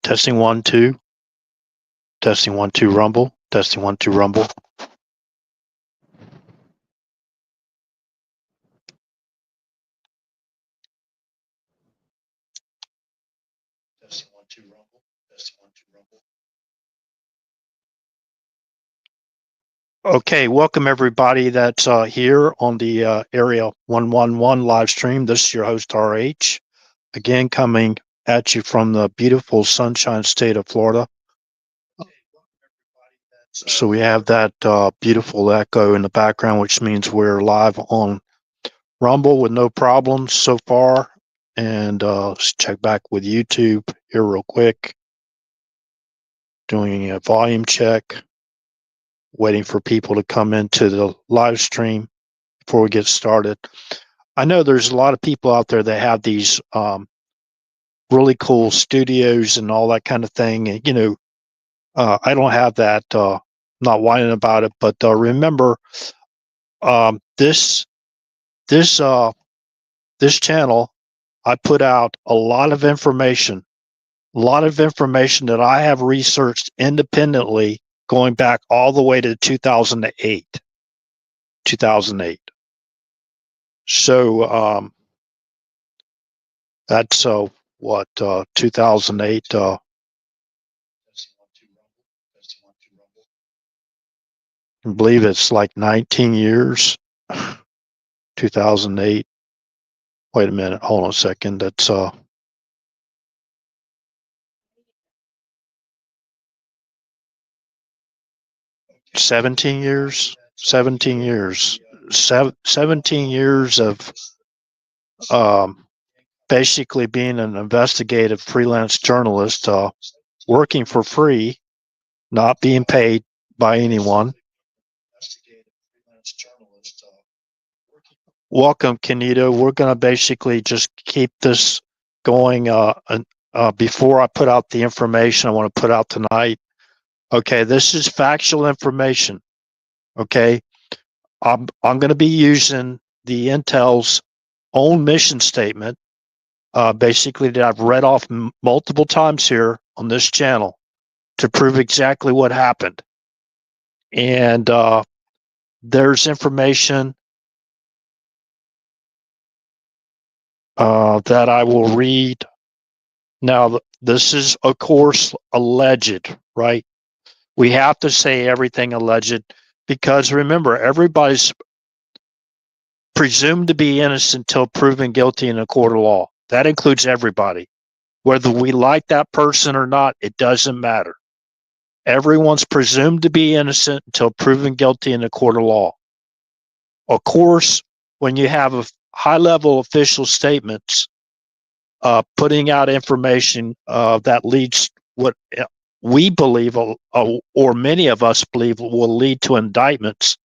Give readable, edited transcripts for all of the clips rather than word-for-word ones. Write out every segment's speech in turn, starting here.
Testing 1, 2. Testing 1, 2, rumble. Testing 1, 2, rumble. Testing 1, 2, rumble. Testing 1, 2, rumble. Okay, welcome everybody that's here on the Area 111 live stream. This is your host RH, again coming at you from the beautiful Sunshine State of Florida. So we have that beautiful echo in the background, which means we're live on Rumble with no problems so far. And let's check back with YouTube here real quick. Doing a volume check. Waiting for people to come into the live stream before we get started. I know there's a lot of people out there that have these really cool studios and all that kind of thing. And, you know, I don't have that. Not whining about it, but remember, this channel, I put out a lot of information that I have researched independently, going back all the way to 2008. So that's what 2008. I believe it's like 19 years. 2008. Wait a minute. Hold on a second. That's 17 years. 17 years. 17 years of basically being an investigative freelance journalist, working for free, not being paid by anyone. Welcome, Kenito. We're going to basically just keep this going. Before I put out the information I want to put out tonight. Okay, this is factual information. Okay, I'm going to be using the Intel's own mission statement, basically that I've read off multiple times here on this channel to prove exactly what happened. And there's information that I will read. Now, this is, of course, alleged, right? We have to say everything alleged because remember, everybody's presumed to be innocent until proven guilty in a court of law. That includes everybody. Whether we like that person or not, it doesn't matter. Everyone's presumed to be innocent until proven guilty in a court of law. Of course, when you have a high-level official statements putting out information that leads what we believe, or many of us believe, will lead to indictments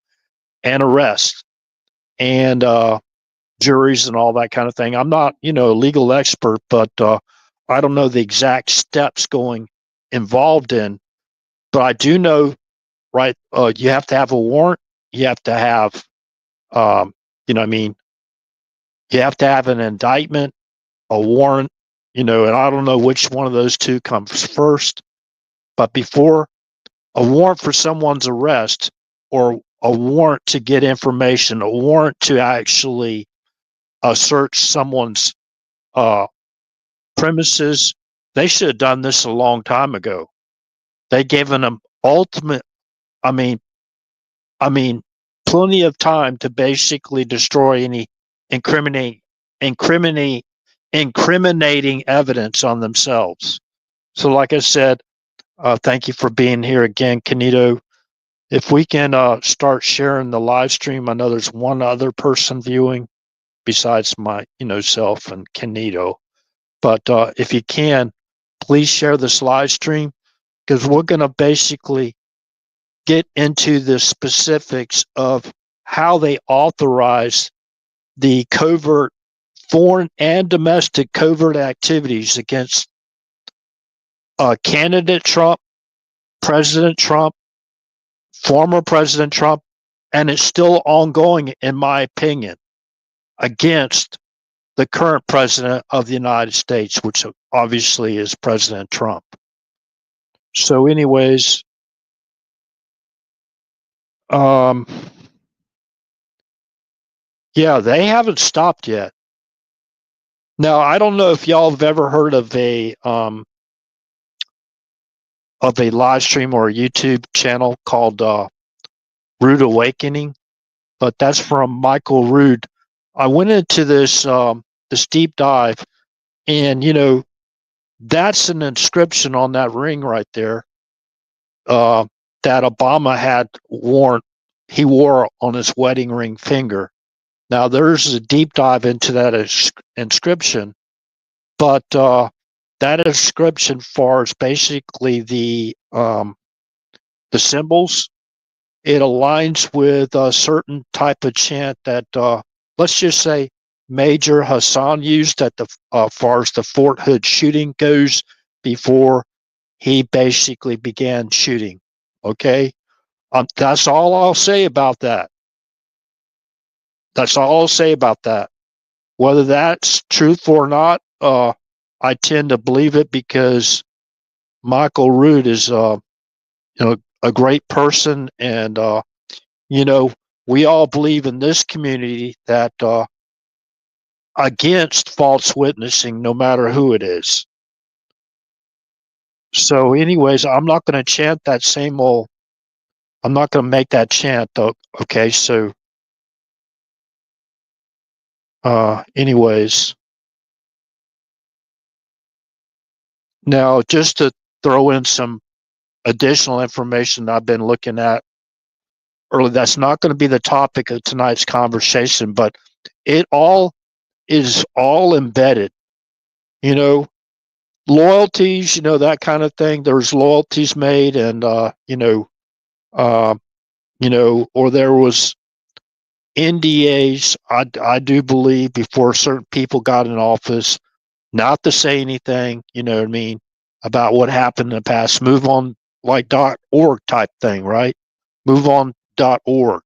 and arrests and juries and all that kind of thing. I'm not, a legal expert, but I don't know the exact steps involved in. But I do know, right? You have to have a warrant. You have to have, you have to have an indictment, a warrant, and I don't know which one of those two comes first. But before a warrant for someone's arrest or a warrant to get information, a warrant to actually search someone's premises, they should have done this a long time ago. They given them ultimate, plenty of time to basically destroy any incriminating evidence on themselves. So like I said, thank you for being here again, Kenito. If we can start sharing the live stream, I know there's one other person viewing besides my, self and Kenito. But if you can, please share this live stream because we're going to basically get into the specifics of how they authorize the covert, foreign and domestic covert activities against candidate Trump, President Trump, former President Trump, and it's still ongoing, in my opinion, against the current president of the United States, which obviously is President Trump. So, anyways, um, yeah, they haven't stopped yet. Now, I don't know if y'all have ever heard of a live stream or a YouTube channel called Rude Awakening, but that's from Michael Rude. I went into this deep dive, and that's an inscription on that ring right there uh, that Obama had worn. He wore on his wedding ring finger. Now there's a deep dive into that inscription, but that inscription fars basically the symbols. It aligns with a certain type of chant that let's just say Major Hassan used at the far as the Fort Hood shooting goes before he basically began shooting. Okay, that's all I'll say about that. That's all I'll say about that. Whether that's truthful or not, I tend to believe it because Michael Root is, a great person, and you know, we all believe in this community that against false witnessing, no matter who it is. So, anyways, I'm not going to chant that same old. I'm not going to make that chant, though. Okay, so, anyways, now just to throw in some additional information I've been looking at early. That's not going to be the topic of tonight's conversation, but it all is all embedded. You know, loyalties, that kind of thing. There's loyalties made, and uh, or there was NDAs. I do believe before certain people got in office, not to say anything. You know what I mean about what happened in the past. Move on, like .org type thing, right? Move on .org.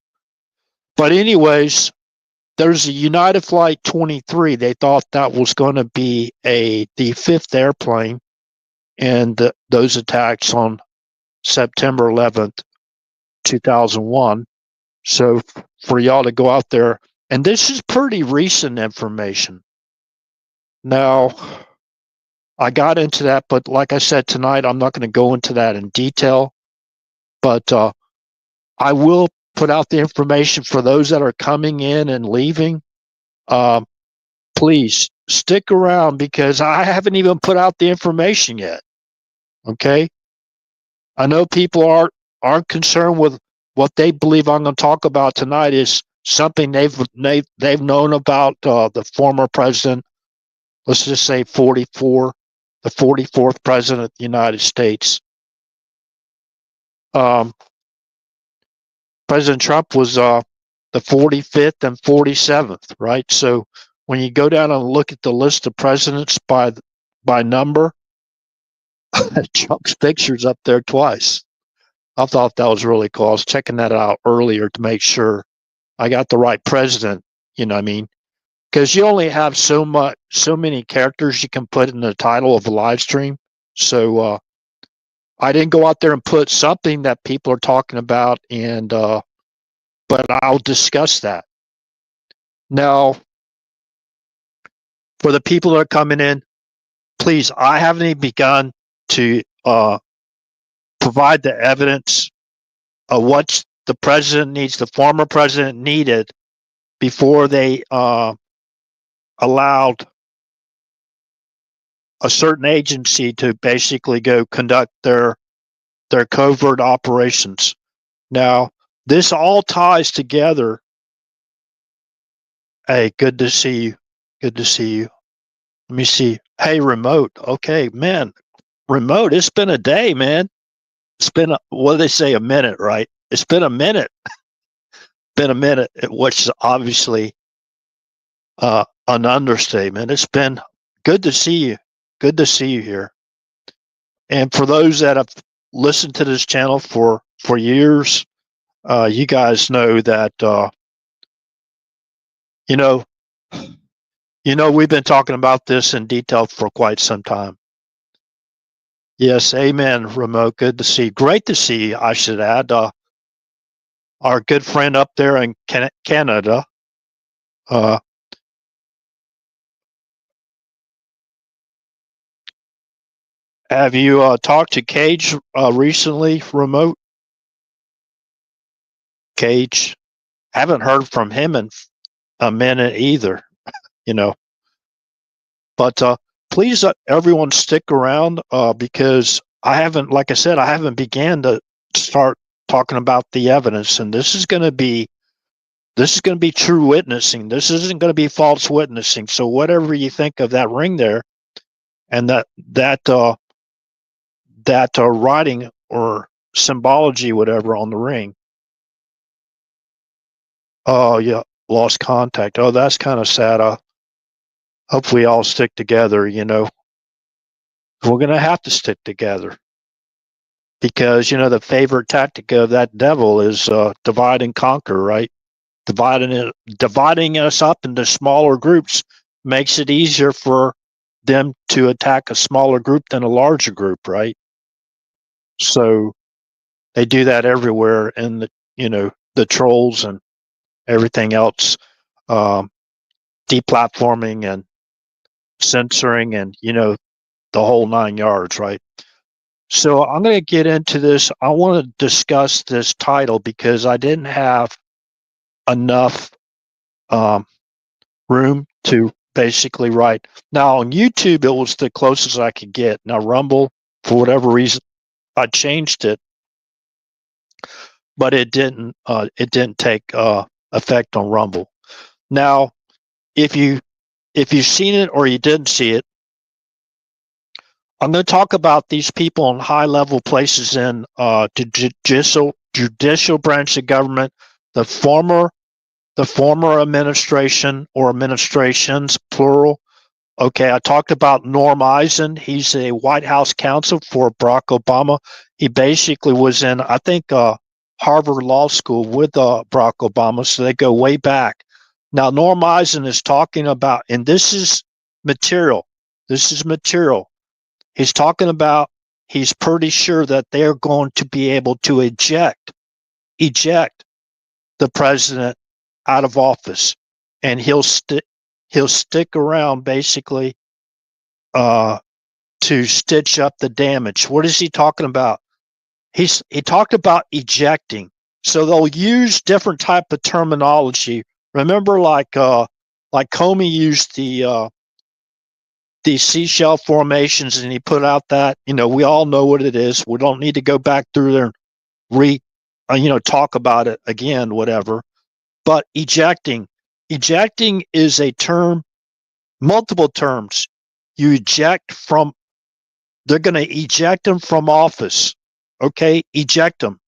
But anyways, there's a United Flight 23. They thought that was going to be the fifth airplane in those attacks on September 11th, 2001. So for y'all to go out there, and this is pretty recent information. Now, I got into that, but like I said tonight, I'm not going to go into that in detail. But I will put out the information for those that are coming in and leaving. Please stick around because I haven't even put out the information yet. Okay, I know people aren't concerned with what they believe I'm going to talk about tonight is something they've known about the former president. Let's just say 44, the 44th president of the United States. Um, President Trump was the 45th and 47th, right? So when you go down and look at the list of presidents by number, Trump's picture's up there twice. I thought that was really cool. I was checking that out earlier to make sure I got the right president. You know what I mean? Because you only have so many characters you can put in the title of a live stream. So I didn't go out there and put something that people are talking about, and but I'll discuss that now. For the people that are coming in, please, I haven't even begun to provide the evidence of what the president needs, the former president needed before they allowed a certain agency to basically go conduct their covert operations. Now, this all ties together. Hey, good to see you. Good to see you. Let me see. Hey, remote. Okay, man. Remote. It's been a day, man. It's been what do they say? A minute, right? It's been a minute. Been a minute, which is obviously an understatement. It's been good to see you. Good to see you here. And for those that have listened to this channel for years, you guys know that you know we've been talking about this in detail for quite some time. Yes, amen, Remote. Good to see. Great to see, I should add. Our good friend up there in Canada. Uh, have you talked to Cage recently, Remote? Cage? Haven't heard from him in a minute either, you know. But please, everyone, stick around because I haven't, like I said, I haven't began to start talking about the evidence, and this is going to be true witnessing. This isn't going to be false witnessing. So whatever you think of that ring there, and that writing or symbology, whatever on the ring. Oh yeah, lost contact. Oh, that's kind of sad. Hope we all stick together. We're going to have to stick together because the favorite tactic of that devil is divide and conquer, right? Dividing us up into smaller groups makes it easier for them to attack a smaller group than a larger group, right? So they do that everywhere in the trolls and everything else, um, deplatforming and censoring and the whole 9 yards, right? So I'm going to get into this. I want to discuss this title because I didn't have enough um, room to basically write. Now on YouTube, it was the closest I could get. Now Rumble, for whatever reason, I changed it, but it didn't. It didn't take effect on Rumble. Now, if you've seen it or you didn't see it, I'm going to talk about these people in high level places in the judicial branch of government, the former administration or administrations, plural. Okay, I talked about Norm Eisen. He's a White House counsel for Barack Obama. He basically was in, I think, Harvard Law School with Barack Obama, so they go way back. Now, Norm Eisen is talking about, and this is material. This is material. He's talking about he's pretty sure that they're going to be able to eject the president out of office, and he'll stick around basically to stitch up the damage. What is he talking about? He talked about ejecting. So they'll use different type of terminology. Remember, like Comey used the seashell formations, and he put out that we all know what it is. We don't need to go back through there and talk about it again, whatever. But ejecting is a term, multiple terms. You eject from. They're going to eject them from office. Okay, eject them.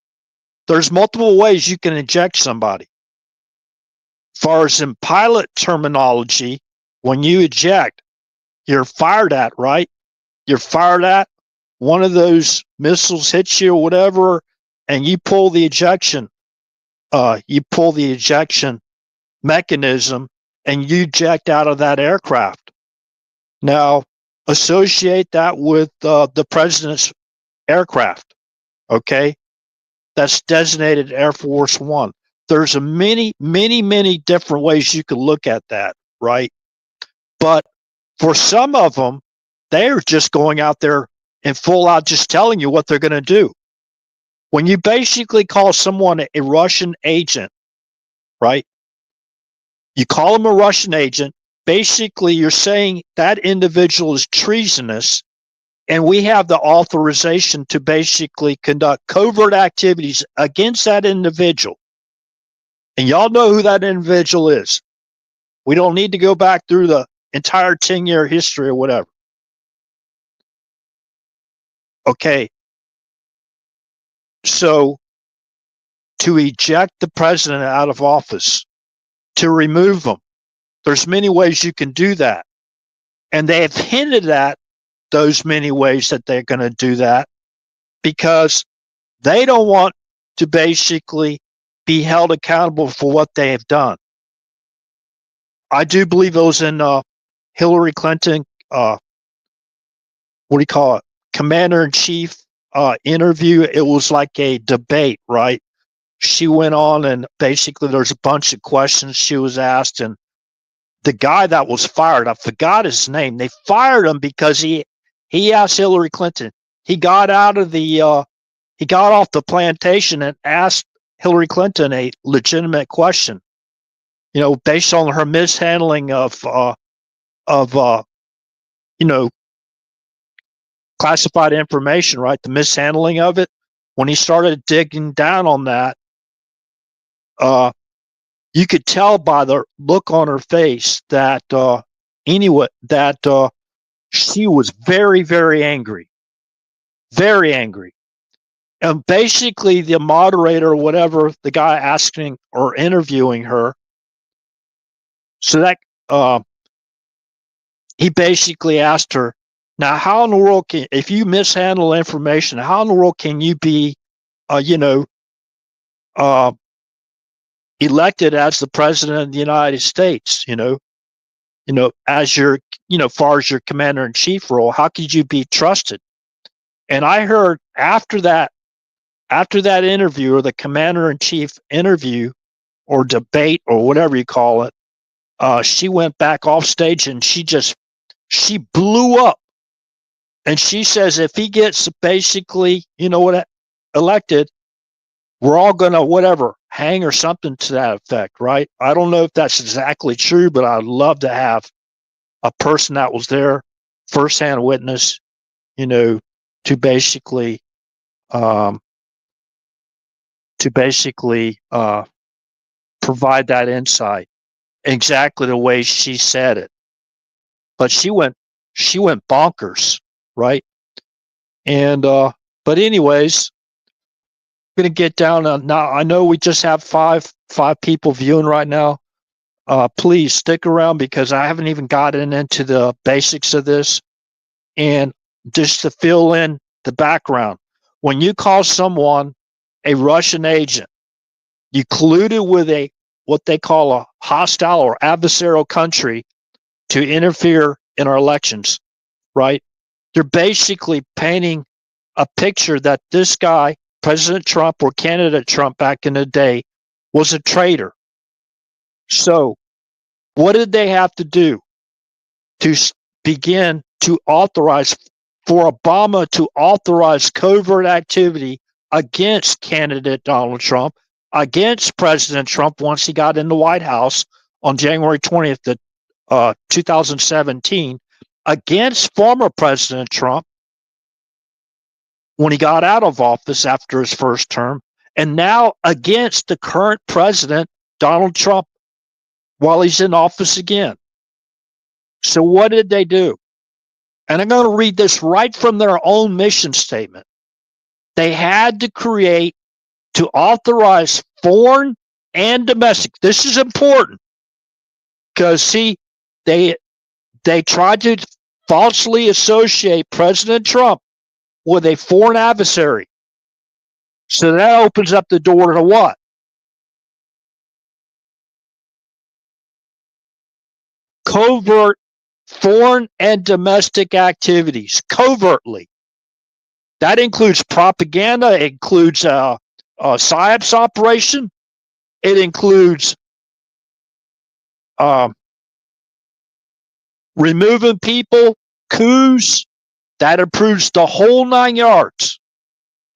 There's multiple ways you can eject somebody. As far as in pilot terminology, when you eject, you're fired at, right? You're fired at, one of those missiles hits you or whatever, and you pull the ejection mechanism and you eject out of that aircraft. Now, associate that with the president's aircraft, okay? That's designated Air Force One. There's a many different ways you could look at that, right? But for some of them, they're just going out there and full out just telling you what they're going to do. When you basically call someone a Russian agent, right? You call them a Russian agent, basically you're saying that individual is treasonous, and we have the authorization to basically conduct covert activities against that individual. And y'all know who that individual is. We don't need to go back through the entire 10-year history or whatever. Okay. So to eject the president out of office, to remove him, there's many ways you can do that. And they have hinted at those many ways that they're going to do that because they don't want to basically be held accountable for what they have done. I do believe it was in Hillary Clinton, what do you call it? commander-in-chief interview, it was like a debate, right? She went on and basically there's a bunch of questions she was asked, and the guy that was fired, I forgot his name. They fired him because he asked Hillary Clinton. He got off the plantation and asked Hillary Clinton a legitimate question, based on her mishandling of classified information, right? The mishandling of it. When he started digging down on that, you could tell by the look on her face that she was very, very angry, very angry. And basically, the moderator, or whatever, the guy asking or interviewing her, so that he basically asked her, now, how in the world if you mishandle information, how in the world can you be, elected as the president of the United States? As your, far as your commander in chief role, how could you be trusted? And I heard after that interview, or the commander in chief interview or debate or whatever you call it, she went back off stage and she blew up. And she says, if he gets basically, elected, we're all going to hang or something to that effect, right? I don't know if that's exactly true, but I'd love to have a person that was there, firsthand witness, to basically provide that insight exactly the way she said it. But she went bonkers, right? And but anyways, I'm gonna get down now. I know we just have five people viewing right now. Please stick around because I haven't even gotten into the basics of this. And just to fill in the background, when you call someone a Russian agent, you colluded with what they call a hostile or adversarial country to interfere in our elections, right? They're basically painting a picture that this guy, President Trump or candidate Trump back in the day, was a traitor. So what did they have to do to begin to authorize, for Obama to authorize covert activity against candidate Donald Trump, against President Trump once he got in the White House on January 20th, 2017, against former President Trump when he got out of office after his first term, and now against the current president, Donald Trump, while he's in office again. So what did they do? And I'm going to read this right from their own mission statement. They had to authorize foreign and domestic. This is important because, see, they tried to falsely associate President Trump with a foreign adversary. So that opens up the door to what? Covert foreign and domestic activities, covertly. That includes propaganda. It includes a PSYOPs operation. It includes removing people, coups. That approves the whole 9 yards.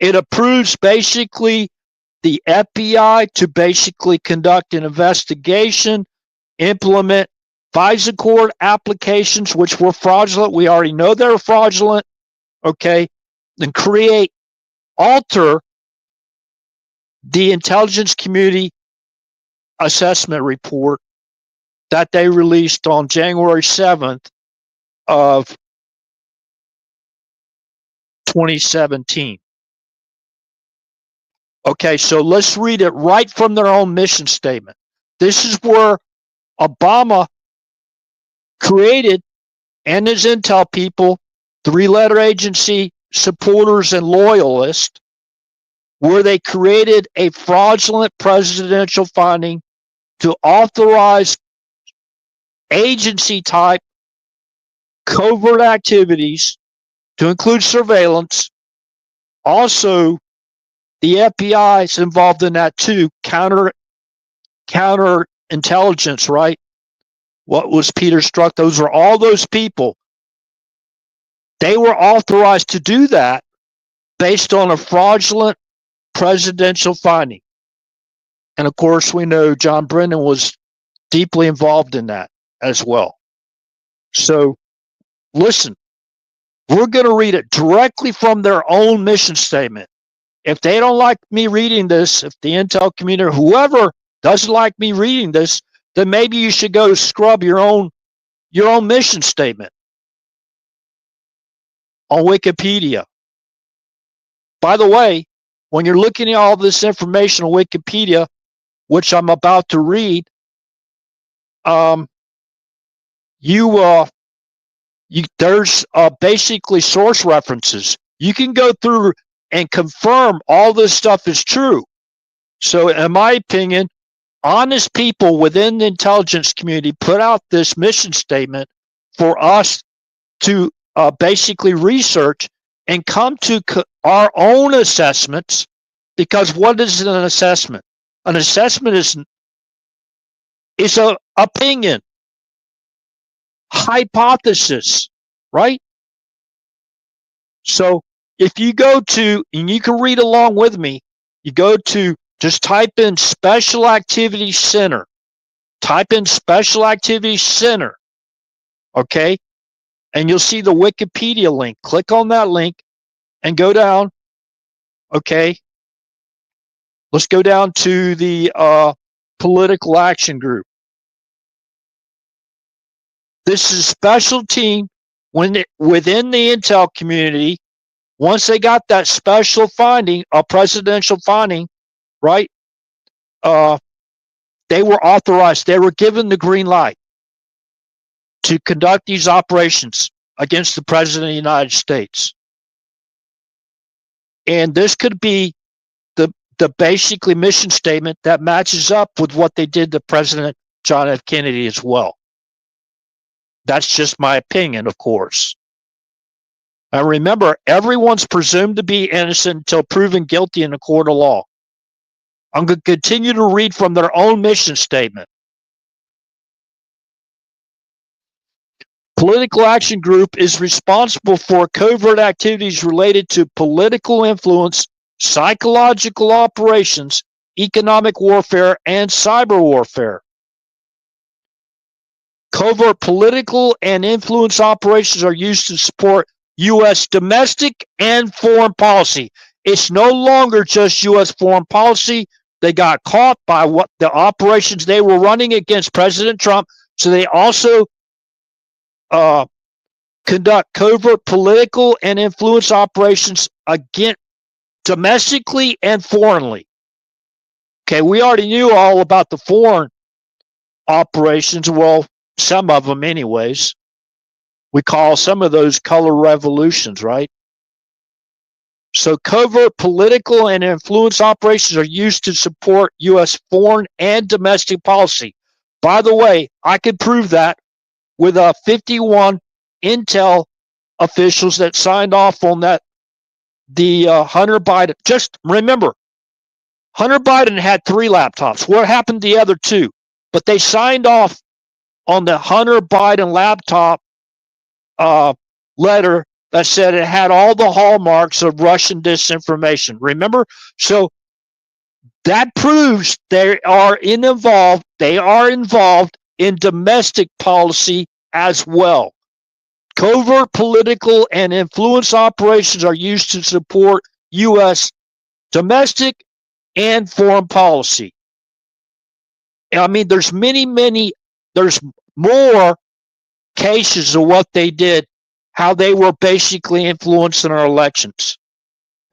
It approves basically the FBI to basically conduct an investigation, implement FISA court applications, which were fraudulent. We already know they're fraudulent. Okay. Then alter the intelligence community assessment report that they released on January 7th of 2017. Okay, so let's read it right from their own mission statement. This is where Obama created, and his intel people, three-letter agency supporters and loyalists, where they created a fraudulent presidential funding to authorize agency-type covert activities to include surveillance. Also, the FBI is involved in that too. Counter intelligence, right? What was Peter Strzok? Those are all those people. They were authorized to do that based on a fraudulent presidential finding. And of course, we know John Brennan was deeply involved in that as well. So listen, we're going to read it directly from their own mission statement. If they don't like me reading this, if the intel community, whoever doesn't like me reading this, then maybe you should go scrub your own mission statement on Wikipedia. By the way, when you're looking at all this information on Wikipedia, which I'm about to read, there's basically source references. You can go through and confirm all this stuff is true. So in my opinion, honest people within the intelligence community put out this mission statement for us to basically research and come to our own assessments. Because what is an assessment? An assessment is a opinion, hypothesis, right? So if you go to, and you can read along with me, you go to, just type in Special Activities Center. Type in Special Activities Center, okay? And you'll see the Wikipedia link. Click on that link and go down, okay? Let's go down to the Political Action Group. This is a special team within the intel community. Once they got that special finding, a presidential finding, right? They were authorized. They were given the green light to conduct these operations against the President of the United States. And this could be the basically mission statement that matches up with what they did to President John F. Kennedy as well. That's just my opinion, of course. And remember, everyone's presumed to be innocent until proven guilty in a court of law. I'm going to continue to read from their own mission statement. Political Action Group is responsible for covert activities related to political influence, psychological operations, economic warfare, and cyber warfare. Covert political and influence operations are used to support U.S. domestic and foreign policy. It's no longer just U.S. foreign policy. They got caught by what the operations they were running against President Trump. So they also conduct covert political and influence operations against domestically and foreignly. Okay, we already knew all about the foreign operations. Well, some of them anyways. We call some of those color revolutions, right? So covert political and influence operations are used to support U.S. foreign and domestic policy. By the way, I could prove that with 51 intel officials that signed off on that, the Hunter Biden. Just remember, Hunter Biden had 3 laptops. What happened to the other 2? But they signed off on the Hunter Biden laptop letter that said it had all the hallmarks of Russian disinformation. Remember? So that proves they are involved in domestic policy as well. Covert political and influence operations are used to support U.S. domestic and foreign policy. I mean, there's there's more cases of what they did, how they were basically influencing our elections.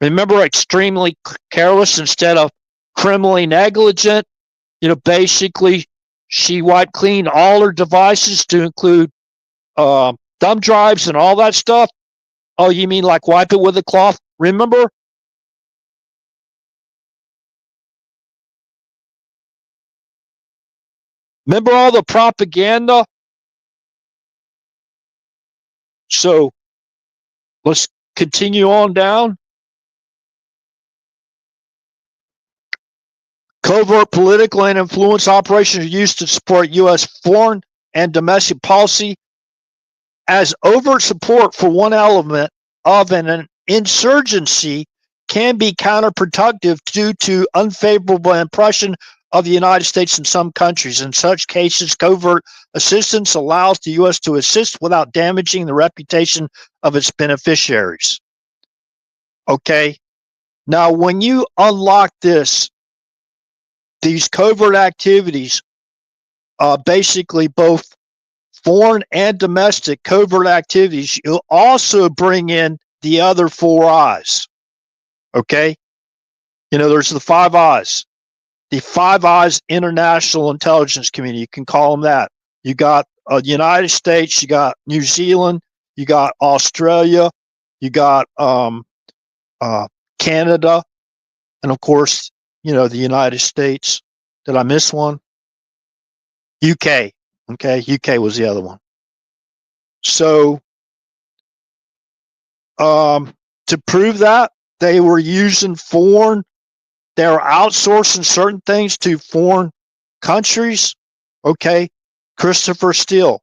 Remember, extremely careless instead of criminally negligent. Basically, she wiped clean all her devices to include thumb drives and all that stuff. Oh, you mean like wipe it with a cloth? Remember? Remember all the propaganda? So let's continue on down. Covert political and influence operations are used to support U.S. foreign and domestic policy as overt support for one element of an insurgency can be counterproductive due to unfavorable impression of the United States in some countries. In such cases, covert assistance allows the U.S. to assist without damaging the reputation of its beneficiaries. Okay. Now, when you unlock these covert activities, basically both foreign and domestic covert activities, you'll also bring in the other four I's. Okay. There's the Five Eyes. The Five Eyes International Intelligence Community. You can call them that. You got the United States, you got New Zealand, you got Australia, you got Canada, and of course, the United States. Did I miss one? UK. Okay, UK was the other one. So, to prove that, they were using they were outsourcing certain things to foreign countries. Okay, Christopher Steele,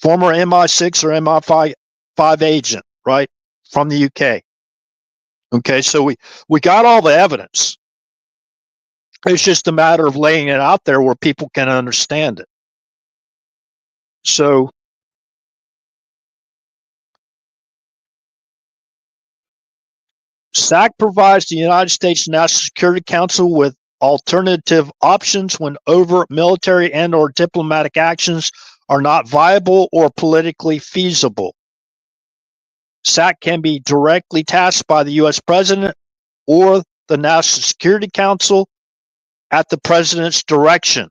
former MI6 or MI5 agent, right, from the UK. Okay, so we got all the evidence. It's just a matter of laying it out there where people can understand it. So, SAC provides the United States National Security Council with alternative options when overt military and or diplomatic actions are not viable or politically feasible. SAC can be directly tasked by the U.S. President or the National Security Council at the President's direction.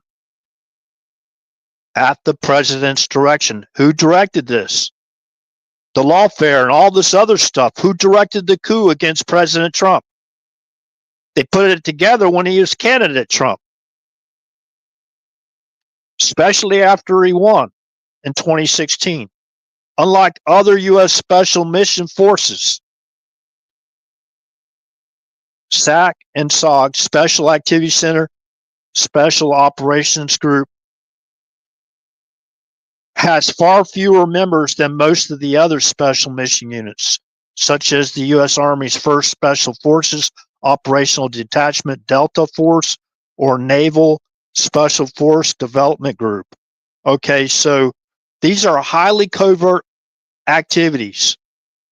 At the President's direction. Who directed this? The lawfare and all this other stuff. Who directed the coup against President Trump? They put it together when he was candidate Trump, especially after he won in 2016. Unlike other U.S. Special Mission Forces, SAC and SOG, Special Activity Center, Special Operations Group, has far fewer members than most of the other special mission units, such as the U.S. Army's 1st Special Forces Operational Detachment Delta Force or Naval Special Force Development Group. Okay, so these are highly covert activities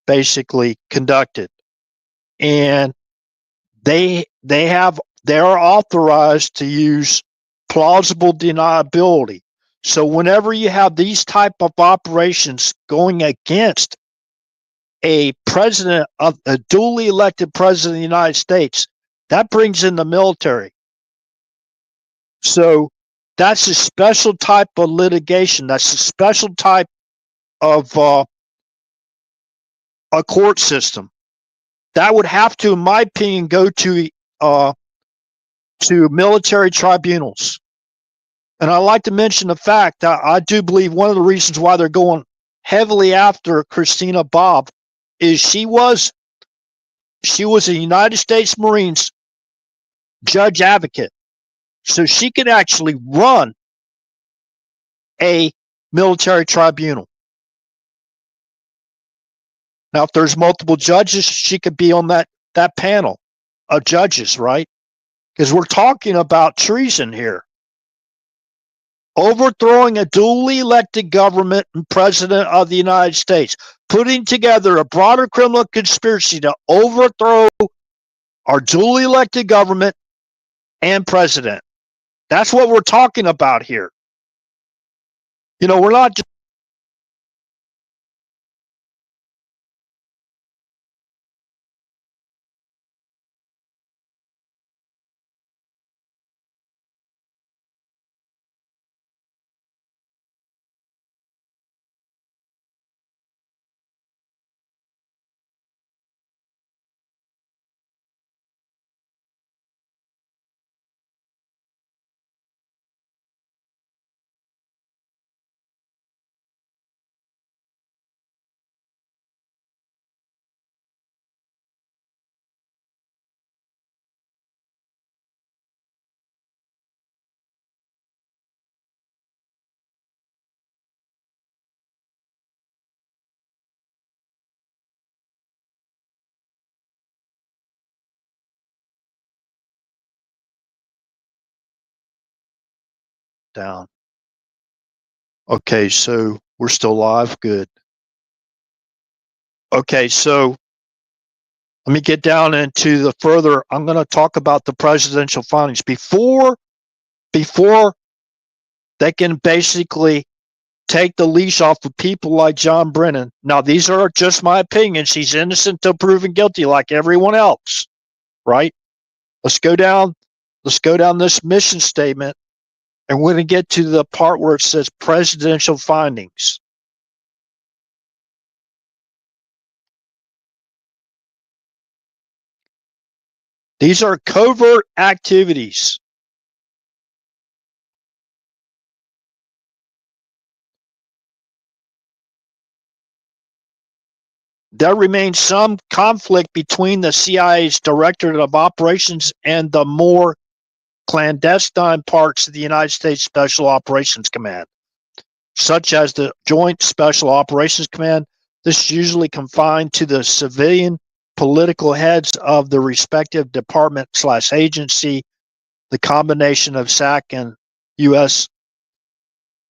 basically conducted, and they're authorized to use plausible deniability. So whenever you have these type of operations going against a president of a duly elected president of the United States, that brings in the military. So that's a special type of litigation. That's a special type of a court system that would have to, in my opinion, go to military tribunals. And I like to mention the fact that I do believe one of the reasons why they're going heavily after Christina Bobb is she was a United States Marines judge advocate. So she could actually run a military tribunal. Now, if there's multiple judges, she could be on that panel of judges, right? Because we're talking about treason here. Overthrowing a duly elected government and president of the United States, putting together a broader criminal conspiracy to overthrow our duly elected government and president. That's what we're talking about here. We're not just down. Okay, so we're still live. Good. Okay, so let me get down into the further. I'm going to talk about the presidential findings before they can basically take the leash off of people like John Brennan. Now, these are just my opinions. He's innocent till proven guilty, like everyone else, right? Let's go down this mission statement, and we're going to get to the part where it says presidential findings. These are covert activities. There remains some conflict between the CIA's Directorate of Operations and the more clandestine parts of the United States Special Operations Command, such as the Joint Special Operations Command. This is usually confined to the civilian political heads of the respective department/agency. The combination of SAC and US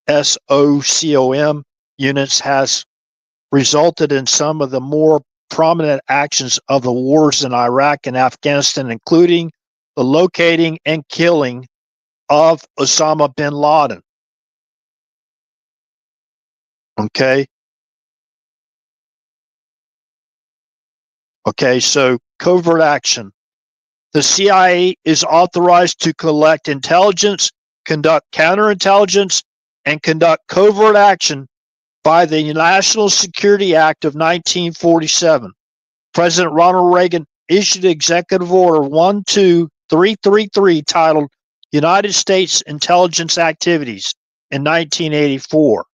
SOCOM units has resulted in some of the more prominent actions of the wars in Iraq and Afghanistan, including the locating and killing of Osama bin Laden. Okay. Okay, so covert action. The CIA is authorized to collect intelligence, conduct counterintelligence, and conduct covert action by the National Security Act of 1947. President Ronald Reagan issued Executive Order 12333 titled United States Intelligence Activities in 1984.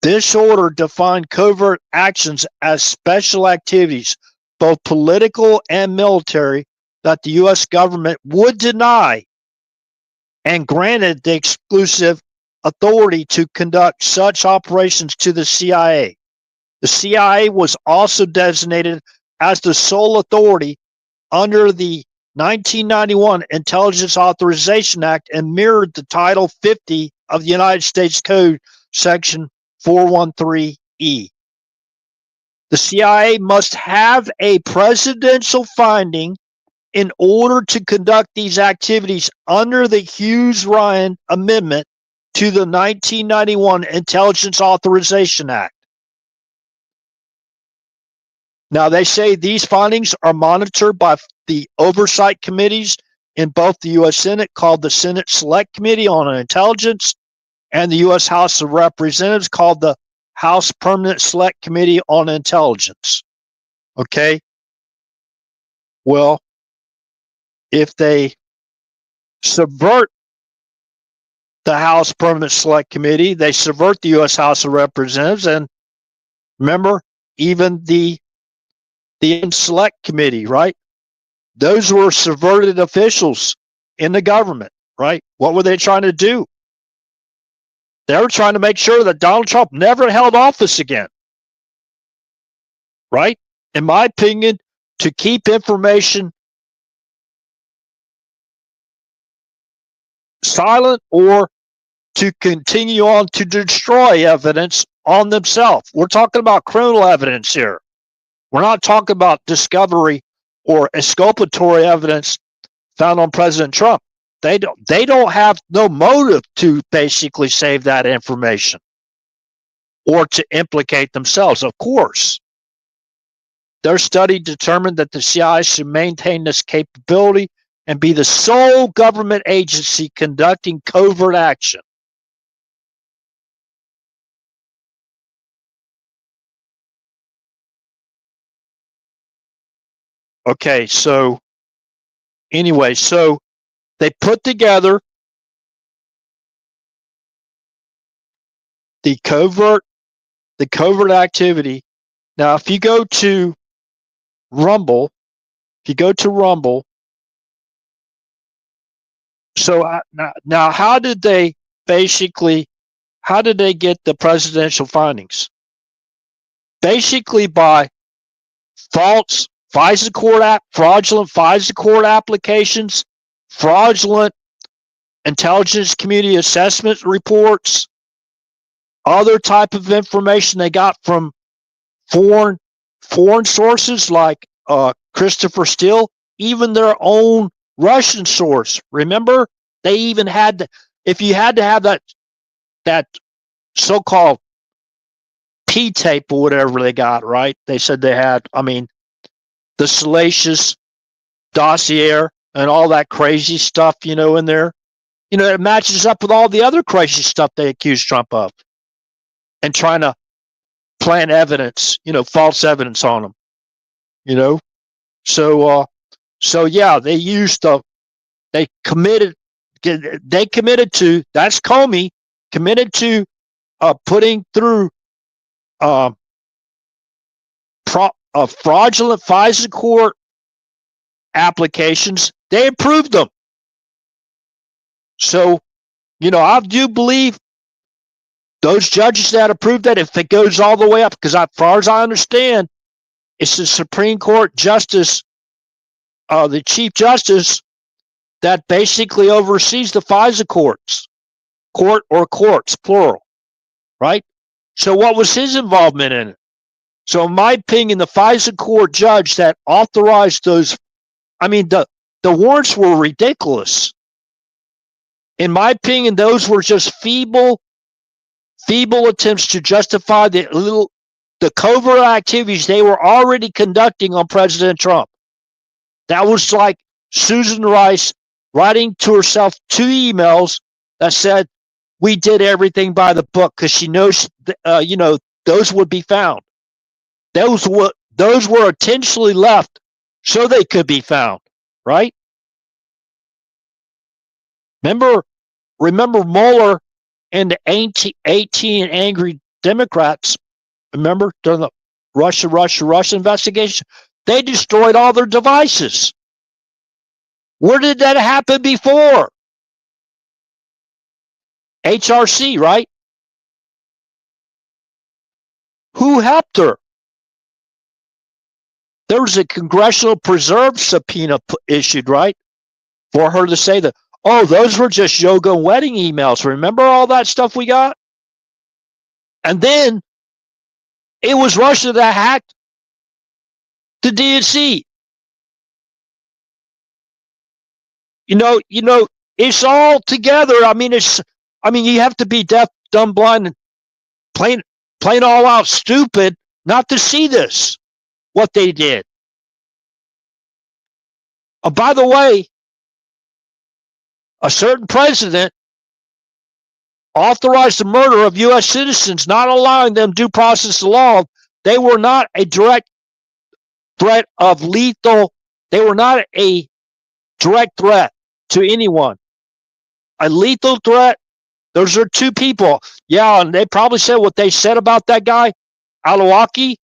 This order defined covert actions as special activities, both political and military, that the U.S. government would deny and granted the exclusive authority to conduct such operations to the CIA. The CIA was also designated as the sole authority under the 1991 Intelligence Authorization Act and mirrored the Title 50 of the United States Code, Section 413E. The CIA must have a presidential finding in order to conduct these activities under the Hughes-Ryan Amendment to the 1991 Intelligence Authorization Act. Now, they say these findings are monitored by the oversight committees in both the U.S. Senate, called the Senate Select Committee on Intelligence, and the U.S. House of Representatives, called the House Permanent Select Committee on Intelligence. Okay? Well, if they subvert the House Permanent Select Committee, they subvert the U.S. House of Representatives, and remember, even the Select Committee, right? Those were subverted officials in the government, right? What were they trying to do? They were trying to make sure that Donald Trump never held office again, right? In my opinion, to keep information silent or to continue on to destroy evidence on themselves. We're talking about criminal evidence here. We're not talking about discovery or exculpatory evidence found on President Trump. They don't have no motive to basically save that information or to implicate themselves, of course. Their study determined that the CIA should maintain this capability and be the sole government agency conducting covert action. Okay, so anyway, so they put together the covert activity. Now, if you go to Rumble, so now how did they get the presidential findings? Basically by false fraudulent FISA court applications, fraudulent intelligence community assessment reports, other type of information they got from foreign sources like Christopher Steele, even their own Russian source. Remember, they even had if you had to have that so-called P tape or whatever they got, right? They said they had, the salacious dossier and all that crazy stuff, in there. It matches up with all the other crazy stuff they accuse Trump of and trying to plant evidence, false evidence on them, So yeah, they committed to, that's Comey, committed to putting through fraudulent FISA court applications. They approved them. So, I do believe those judges that approved that, if it goes all the way up, because as far as I understand, it's the Supreme Court justice, the Chief Justice, that basically oversees the FISA courts, plural, right? So what was his involvement in it? So in my opinion, the FISA court judge that authorized those, the warrants were ridiculous. In my opinion, those were just feeble attempts to justify the covert activities they were already conducting on President Trump. That was like Susan Rice writing to herself 2 emails that said, we did everything by the book, because she knows, those would be found. Those were intentionally left so they could be found, right? Remember Mueller and the 18 angry Democrats, remember, during the Russia investigation? They destroyed all their devices. Where did that happen before? HRC, right? Who helped her? There was a congressional preserved subpoena issued, right? For her to say that, oh, those were just yoga and wedding emails. Remember all that stuff we got? And then it was Russia that hacked the DNC. It's all together. You have to be deaf, dumb, blind, and plain all out stupid not to see this, what they did. By the way, a certain president authorized the murder of U.S. citizens, not allowing them due process of law. They were not a direct threat of lethal. They were not a direct threat to anyone. A lethal threat, those are 2 people. Yeah, and they probably said what they said about that guy, Al-Awlaki,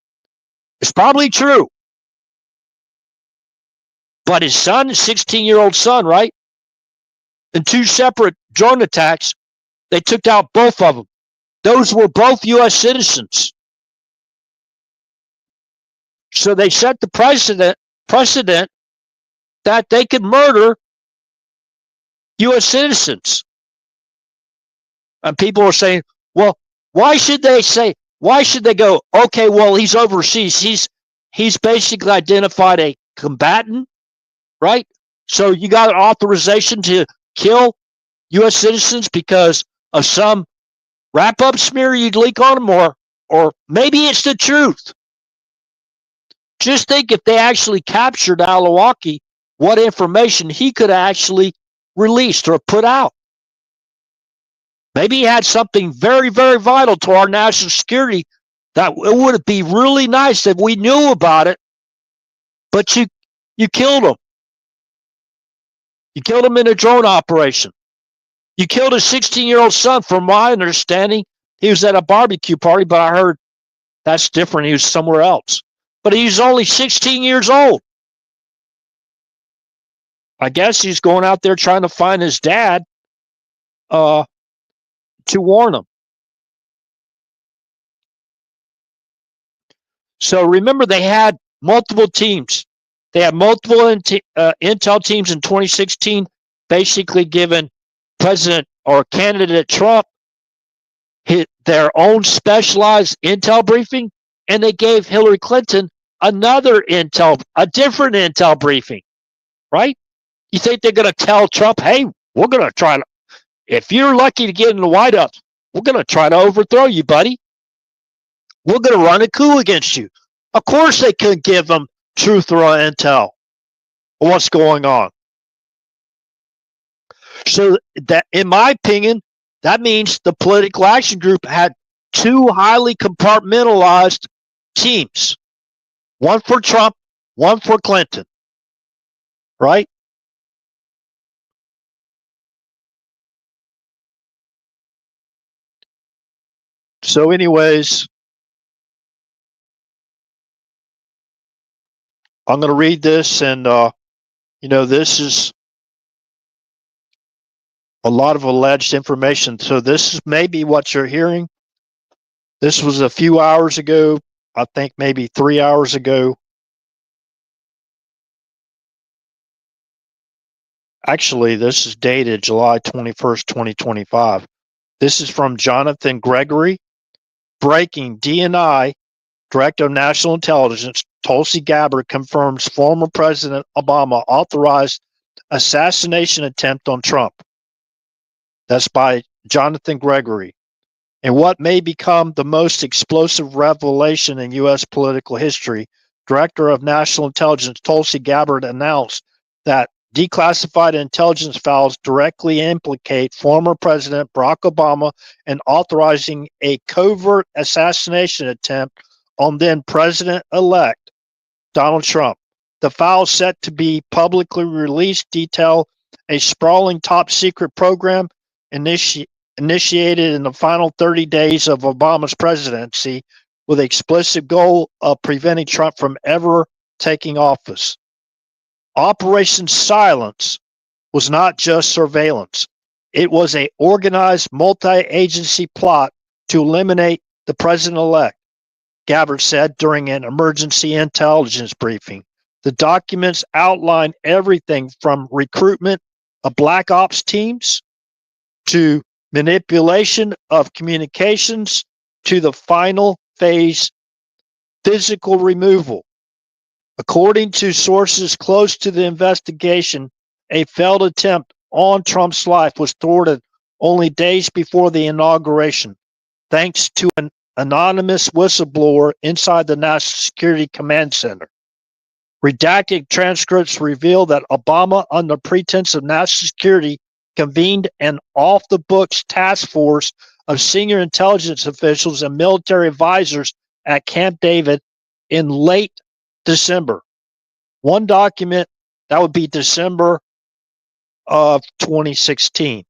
is probably true. But his son, his 16-year-old son, right? In 2 separate drone attacks, they took out both of them. Those were both U.S. citizens. So they set the precedent that they could murder U.S. citizens. And people are saying, well, why should they go, okay, well, he's overseas. He's basically identified a combatant, right? So you got an authorization to kill U.S. citizens because of some wrap-up smear you'd leak on them, or maybe it's the truth. Just think if they actually captured Al-Awlaki, what information he could actually released or put out. Maybe he had something very, very vital to our national security that it would be really nice if we knew about it, but you killed him. You killed him in a drone operation. You killed a 16-year-old son, from my understanding. He was at a barbecue party, but I heard that's different. He was somewhere else. But he's only 16 years old. I guess he's going out there trying to find his dad to warn him. So remember, they had multiple teams. They had multiple intel teams in 2016, basically giving President or candidate Trump their own specialized intel briefing, and they gave Hillary Clinton a different intel briefing, right? You think they're going to tell Trump, hey, we're going to try to, if you're lucky to get in the White House, we're going to try to overthrow you, buddy. We're going to run a coup against you. Of course they could give them truth or intel on what's going on. So that, in my opinion, that means the political action group had two highly compartmentalized teams. One for Trump, one for Clinton. Right? So anyways, I'm going to read this, and this is a lot of alleged information. So this is maybe what you're hearing. This was a few hours ago, I think maybe 3 hours ago. Actually, this is dated July 21st, 2025. This is from Jonathan Gregory. Breaking: DNI, Director of National Intelligence, Tulsi Gabbard confirms former President Obama authorized assassination attempt on Trump. That's by Jonathan Gregory. In what may become the most explosive revelation in U.S. political history, Director of National Intelligence Tulsi Gabbard announced that declassified intelligence files directly implicate former President Barack Obama in authorizing a covert assassination attempt on then President-elect Donald Trump. The files set to be publicly released detail a sprawling top-secret program initiated in the final 30 days of Obama's presidency with the explicit goal of preventing Trump from ever taking office. Operation Silence was not just surveillance. It was an organized multi-agency plot to eliminate the president-elect, Gabbard said during an emergency intelligence briefing. The documents outline everything from recruitment of black ops teams to manipulation of communications to the final phase, physical removal. According to sources close to the investigation, a failed attempt on Trump's life was thwarted only days before the inauguration, thanks to an anonymous whistleblower inside the National Security Command Center. Redacted transcripts reveal that Obama, under pretense of national security, convened an off-the-books task force of senior intelligence officials and military advisors at Camp David in late December. One document, that would be December of 2016.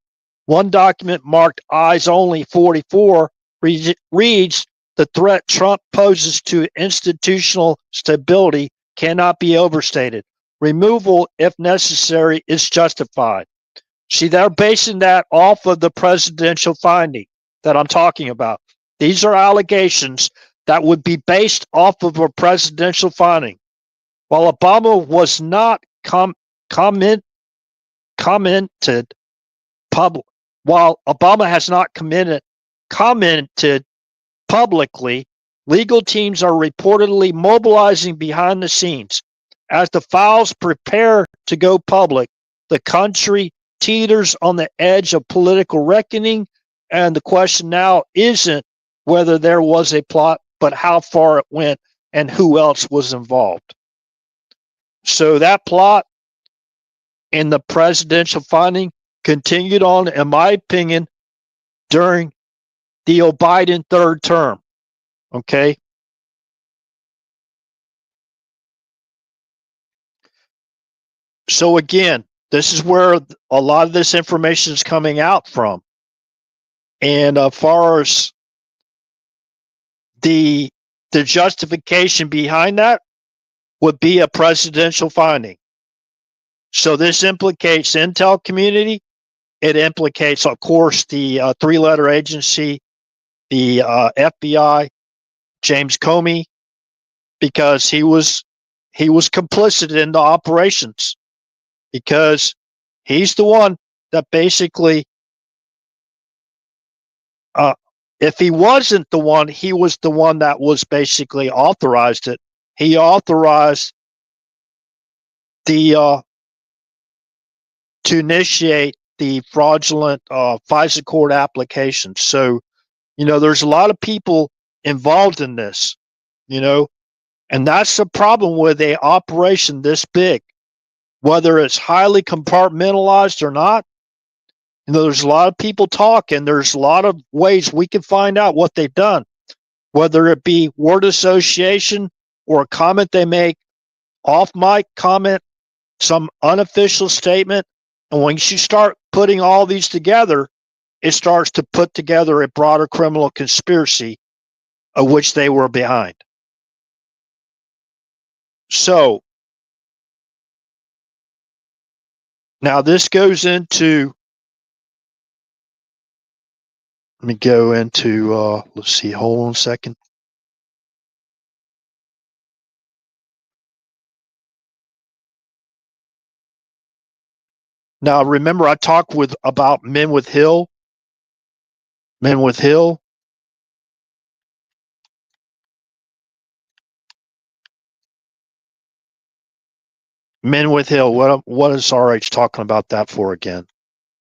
One document marked Eyes Only 44 reads, the threat Trump poses to institutional stability cannot be overstated. Removal, if necessary, is justified. See, they're basing that off of the presidential finding that I'm talking about. These are allegations that would be based off of a presidential finding. While Obama was not commented while Obama has not commented publicly, legal teams are reportedly mobilizing behind the scenes. As the files prepare to go public, the country teeters on the edge of political reckoning, and the question now isn't whether there was a plot, but how far it went and who else was involved. So that plot in the presidential finding continued on, in my opinion, during the Biden third term. Okay. So again, this is where a lot of this information is coming out from. And as far as the justification behind that would be a presidential finding. So this implicates the intel community. It implicates, of course, the three-letter agency, the FBI, James Comey, because he was complicit in the operations, because he's the one that basically If he wasn't the one, he was the one that was basically authorized it. He authorized the to initiate the fraudulent FISA court application. So, there's a lot of people involved in this, and that's the problem with a operation this big, whether it's highly compartmentalized or not. There's a lot of people talking. There's a lot of ways we can find out what they've done, whether it be word association or a comment they make, off mic comment, some unofficial statement. And once you start putting all these together, it starts to put together a broader criminal conspiracy of which they were behind. So now this goes into, let me go into, let's see, hold on a second. Now, remember I talked about Men with Hill. Men with Hill. Men with Hill. What is RH talking about that for again?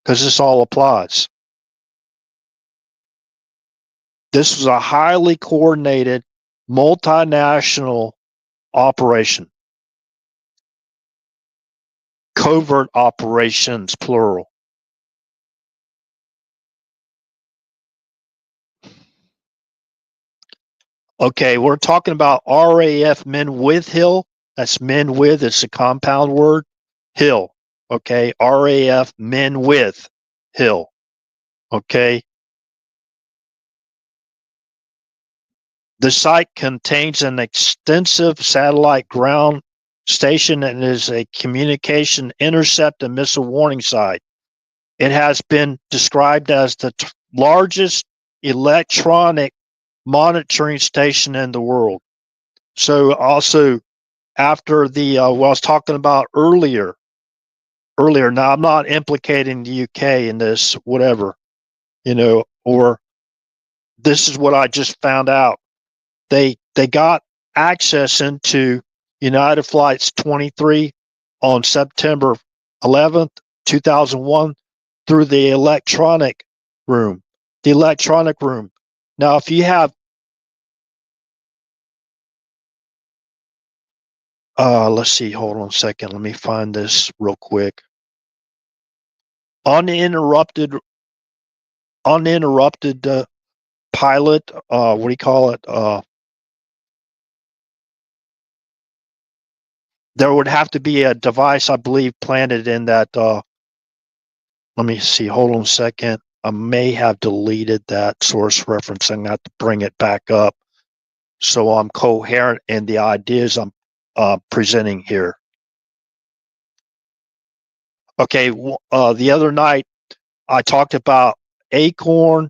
Because this all applies. This was a highly coordinated, multinational operation. Covert operations, plural. Okay, we're talking about RAF Men with Hill. That's men with, it's a compound word. Hill. Okay, RAF Men with Hill. Okay. The site contains an extensive satellite ground station and is a communication intercept and missile warning site. It has been described as the largest electronic monitoring station in the world. So also after the what I was talking about earlier, now I'm not implicating the UK in this, whatever, or this is what I just found out. They got access into United Flights 23 on September 11th, 2001 through the electronic room. The electronic room. Now, if you have let's see, hold on a second. Let me find this real quick. Uninterrupted pilot, what do you call it? There would have to be a device, I believe, planted in that. Let me see, hold on a second. I may have deleted that source reference. I'm going to have to bring it back up so I'm coherent in the ideas I'm presenting here. Okay, the other night I talked about Acorn,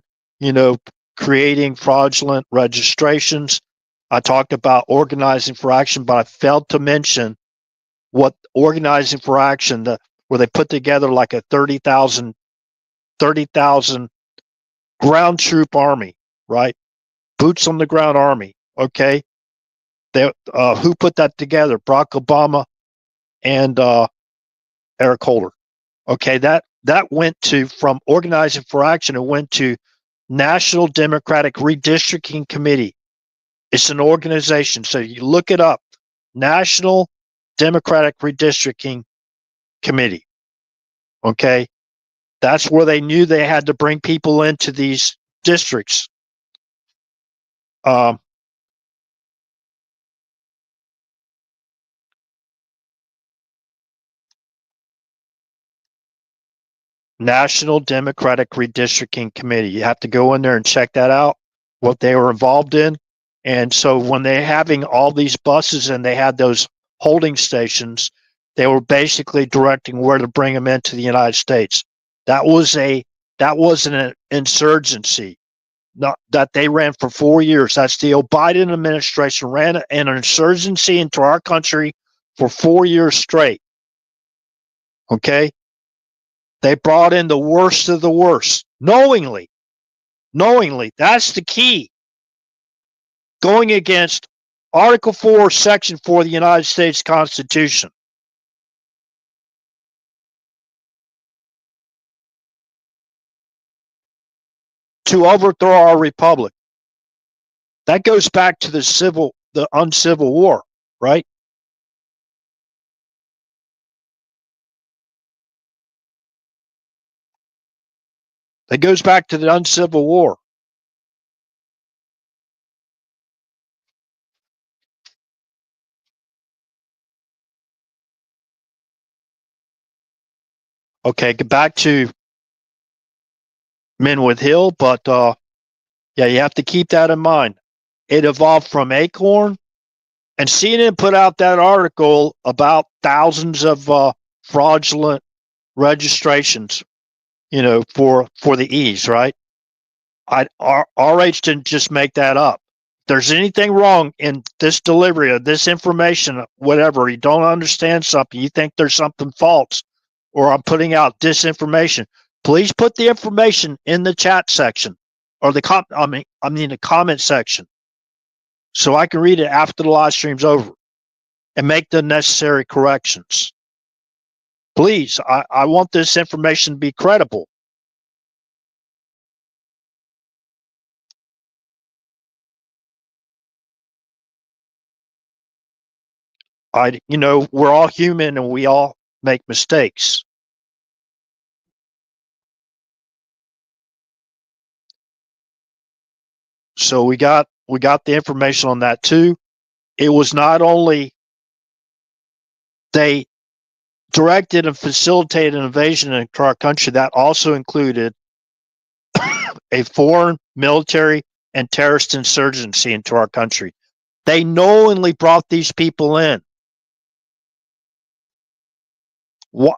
creating fraudulent registrations. I talked about organizing for action, but I failed to mention what organizing for action, where they put together like a 30,000 ground troop army, right? Boots on the ground army. Okay. Who put that together? Barack Obama and Eric Holder. Okay. That went to, from organizing for action, it went to National Democratic Redistricting Committee. It's an organization. So you look it up. National Democratic Redistricting Committee. Okay. That's where they knew they had to bring people into these districts. National Democratic Redistricting Committee. You have to go in there and check that out, what they were involved in. And so when they're having all these buses and they had those holding stations, they were basically directing where to bring them into the United States. That wasn't an insurgency. Not that they ran for 4 years. That's the Biden administration ran an insurgency into our country for 4 years straight. Okay? They brought in the worst of the worst, knowingly. Knowingly. That's the key. Going against Article 4, Section 4 of the United States Constitution. To overthrow our republic. That goes back to the uncivil war, right? That goes back to the uncivil war. Okay, get back to Men with Hill, but yeah, you have to keep that in mind. It evolved from Acorn, and CNN put out that article about thousands of fraudulent registrations, for the E's, right? RH didn't just make that up. If there's anything wrong in this delivery of this information, whatever, you don't understand something, you think there's something false, or I'm putting out disinformation, please put the information in the chat section or the comment section, so I can read it after the live stream's over and make the necessary corrections. Please, I want this information to be credible. We're all human and we all make mistakes. So we got the information on that too. It was not only they directed and facilitated an invasion into our country, that also included a foreign military and terrorist insurgency into our country. They knowingly brought these people in.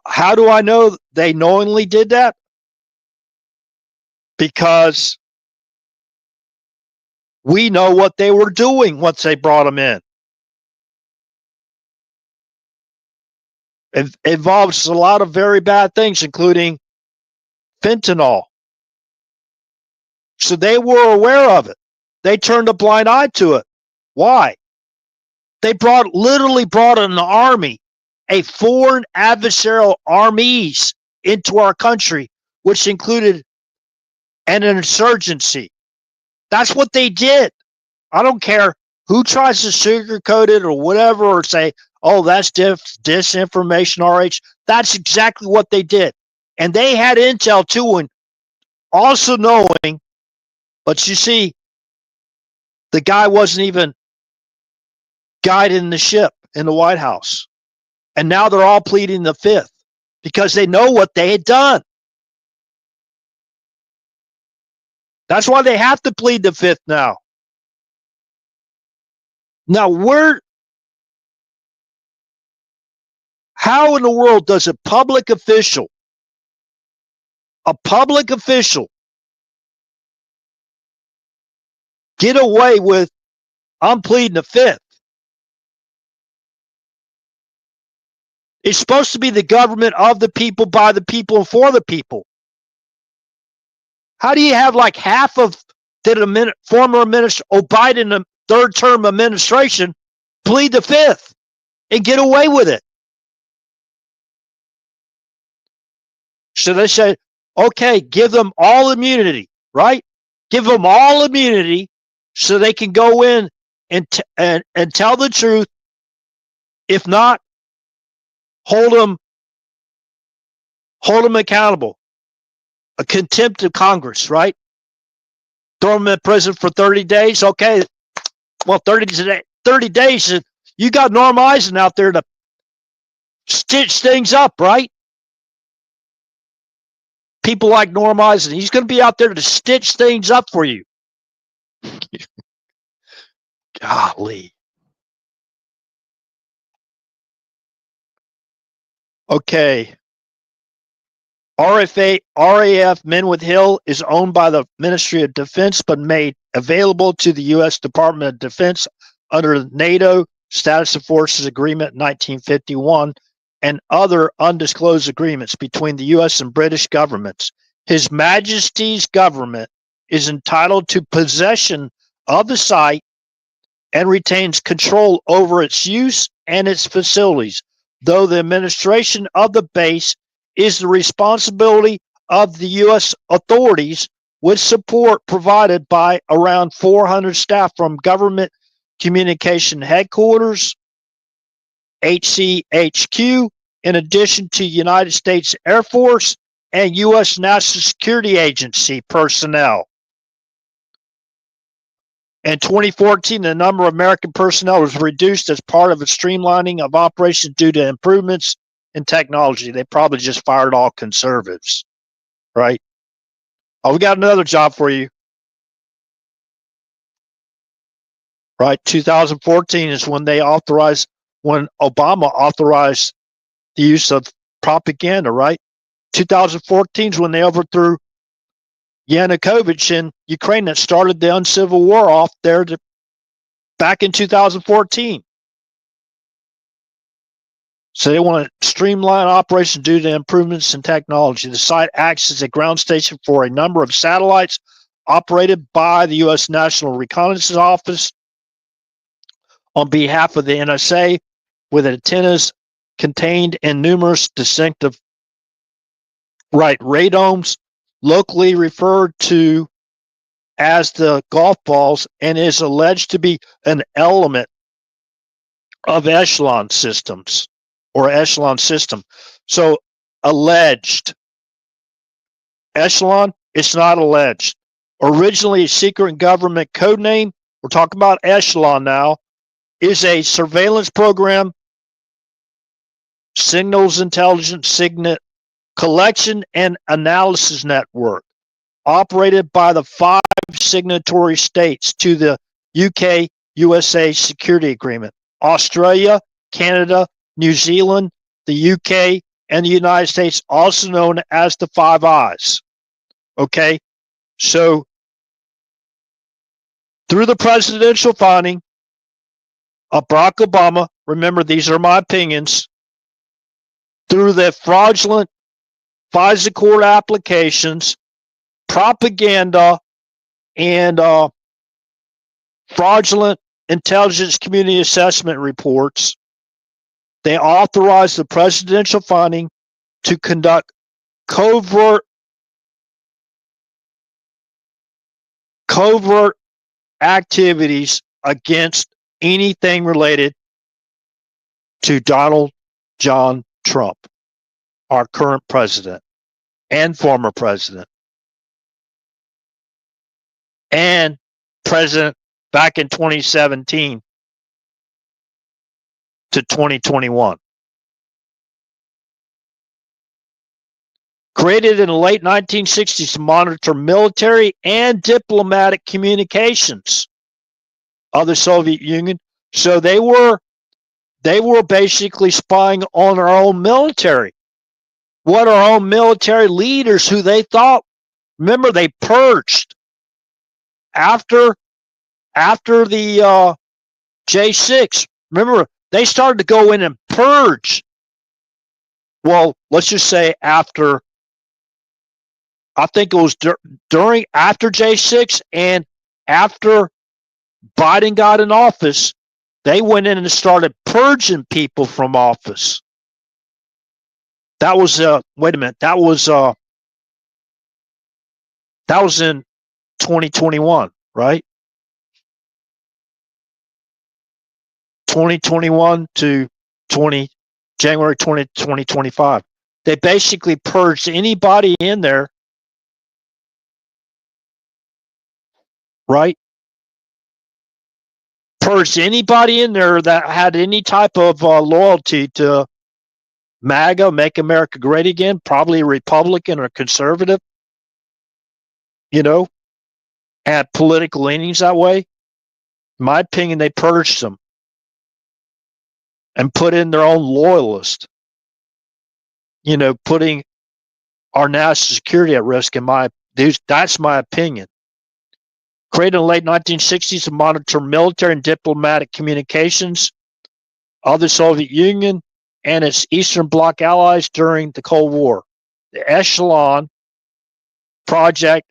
How do I know they knowingly did that? Because we know what they were doing once they brought them in. It involves a lot of very bad things, including fentanyl. So they were aware of it. They turned a blind eye to it. Why? They literally brought an army, a foreign adversarial armies into our country, which included an insurgency. That's what they did. I don't care who tries to sugarcoat it or whatever, or say, oh, that's disinformation, RH. That's exactly what they did. And they had intel too, and also knowing, but you see, the guy wasn't even guiding the ship in the White House. And now they're all pleading the fifth because they know what they had done. That's why they have to plead the fifth now. Now, how in the world does a public official get away with, I'm pleading the fifth? It's supposed to be the government of the people, by the people, and for the people. How do you have like half of the former Biden third-term administration plead the fifth and get away with it? So they say, okay, give them all immunity, right? Give them all immunity so they can go in and tell the truth. If not, hold them accountable. A contempt of Congress, right? Throw them in prison for 30 days. Okay, well, 30 days, you got Norm Eisen out there to stitch things up, right? People like Norm Eisen, he's going to be out there to stitch things up for you. Golly. Okay. RAF Men with Hill is owned by the Ministry of Defense, but made available to the U.S. Department of Defense under the NATO Status of Forces Agreement 1951 and other undisclosed agreements between the U.S. and British governments. His Majesty's government is entitled to possession of the site and retains control over its use and its facilities, though the administration of the base is the responsibility of the U.S. authorities, with support provided by around 400 staff from Government Communication Headquarters, HCHQ, in addition to United States Air Force and U.S. National Security Agency personnel. In 2014, the number of American personnel was reduced as part of a streamlining of operations due to improvements in technology. They probably just fired all conservatives, right? Oh, we got another job for you. Right, 2014 is when when Obama authorized the use of propaganda, right? 2014 is when they overthrew Yanukovych in Ukraine, that started the uncivil war off there back in 2014. So they want to streamline operations due to improvements in technology. The site acts as a ground station for a number of satellites operated by the U.S. National Reconnaissance Office on behalf of the NSA, with antennas contained in numerous distinctive radomes, locally referred to as the golf balls, and is alleged to be an element of echelon systems or echelon system. So alleged. Echelon, it's not alleged. Originally a secret government code name, we're talking about echelon now, is a surveillance program, signals intelligence signet collection and analysis network operated by the 5 signatory states to the UK-USA Security Agreement: Australia, Canada, New Zealand, the UK, and the United States, also known as the Five Eyes. Okay, so through the presidential funding of Barack Obama, remember these are my opinions, through the fraudulent FISA court applications, propaganda, and fraudulent intelligence community assessment reports, they authorized the presidential funding to conduct covert activities against anything related to Donald John Trump, our current president and former president, and president back in 2017 to 2021. Created in the late 1960s to monitor military and diplomatic communications of the Soviet Union. So they were basically spying on our own military. What our own military leaders, who they thought, remember, they purged after the J6. Remember, they started to go in and purge. Well, let's just say after, I think it was after J6 and after Biden got in office, they went in and started purging people from office. That was wait a minute. That was in 2021, right? 2021 to January 2025. They basically purged anybody in there, right? Purged anybody in there that had any type of loyalty to MAGA, Make America Great Again, probably a Republican or conservative, had political leanings that way. In my opinion, they purged them and put in their own loyalists, putting our national security at risk. That's my opinion. Created in the late 1960s to monitor military and diplomatic communications of the Soviet Union and its Eastern Bloc allies during the Cold War. The Echelon project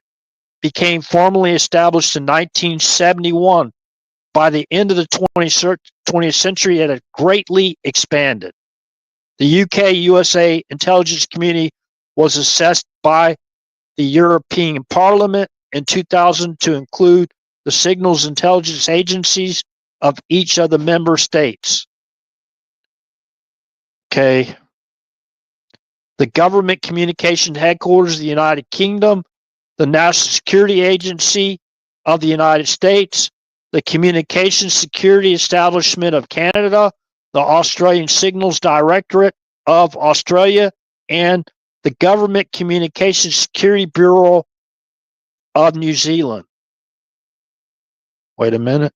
became formally established in 1971. By the end of the 20th century, it had greatly expanded. The UK-USA intelligence community was assessed by the European Parliament in 2000 to include the signals intelligence agencies of each of the member states. Okay. The government communication headquarters of the United Kingdom, the National Security Agency of the United States, the Communications Security Establishment of Canada, the Australian Signals Directorate of Australia, and the Government Communications Security Bureau of New Zealand. Wait a minute.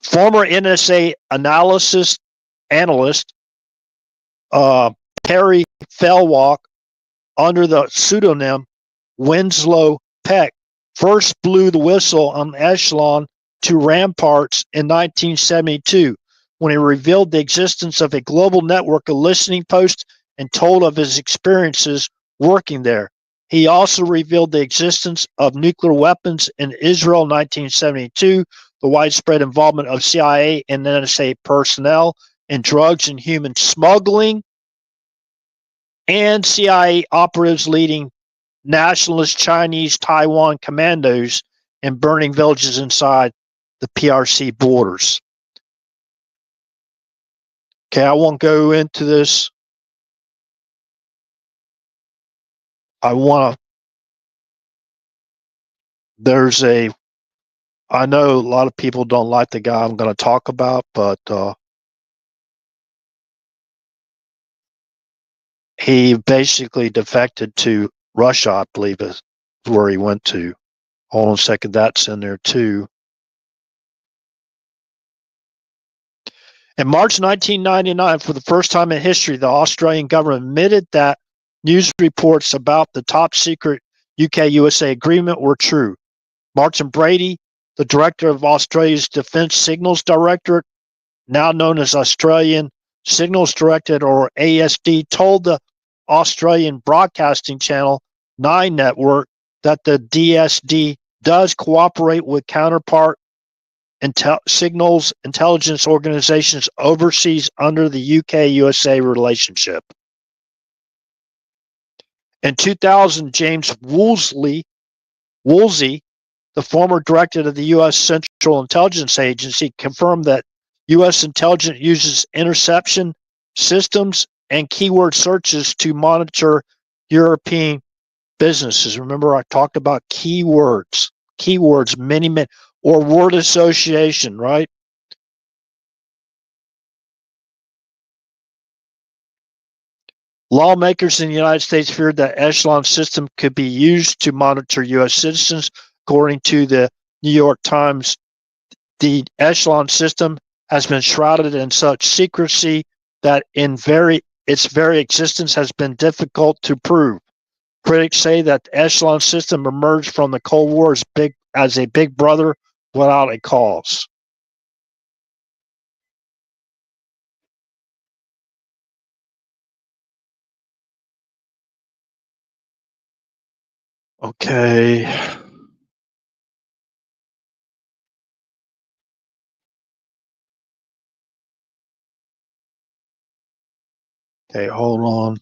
Former NSA analyst Perry Fellwalk, under the pseudonym Winslow Peck, first blew the whistle on Echelon to Ramparts in 1972 when he revealed the existence of a global network of listening posts and told of his experiences working there. He also revealed the existence of nuclear weapons in Israel in 1972, the widespread involvement of CIA and NSA personnel in drugs and human smuggling, and CIA operatives leading nationalist Chinese Taiwan commandos in burning villages inside the PRC borders. Okay, I won't go into this. I know a lot of people don't like the guy I'm going to talk about, but he basically defected to Russia, I believe is where he went to. Hold on a second, that's in there too. In March 1999, for the first time in history, the Australian government admitted that news reports about the top secret UK-USA agreement were true. Martin Brady, the director of Australia's Defence Signals Directorate, now known as Australian Signals Directorate or ASD, told the Australian Broadcasting Channel 9 network that the DSD does cooperate with counterpart signals intelligence organizations overseas under the UK-USA relationship. In 2000, James Woolsey, the former director of the U.S. Central Intelligence Agency, confirmed that U.S. intelligence uses interception systems and keyword searches to monitor European businesses. Remember, I talked about keywords, many, or word association, right? Lawmakers in the United States feared that Echelon system could be used to monitor U.S. citizens. According to the New York Times, the Echelon system has been shrouded in such secrecy that its very existence has been difficult to prove. Critics say that the Echelon system emerged from the Cold War as a big brother without a cause. Okay. Okay, hold on.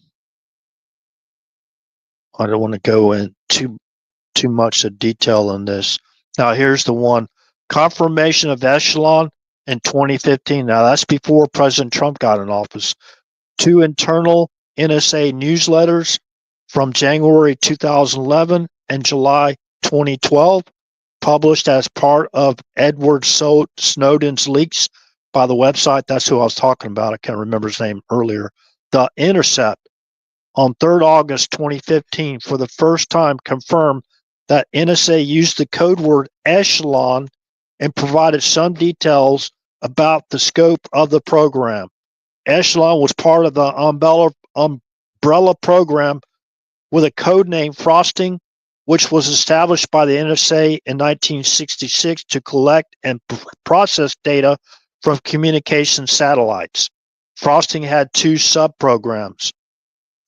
I don't want to go into too much of detail on this. Now, here's the one. Confirmation of Echelon in 2015. Now, that's before President Trump got in office. 2 internal NSA newsletters from January 2011 and July 2012, published as part of Edward Snowden's leaks by the website. That's who I was talking about. I can't remember his name earlier. The Intercept, on 3rd August 2015, for the first time confirmed that NSA used the code word Echelon and provided some details about the scope of the program. Echelon was part of the umbrella program with a code name Frosting, which was established by the NSA in 1966 to collect and process data from communication satellites. Frosting had two subprograms: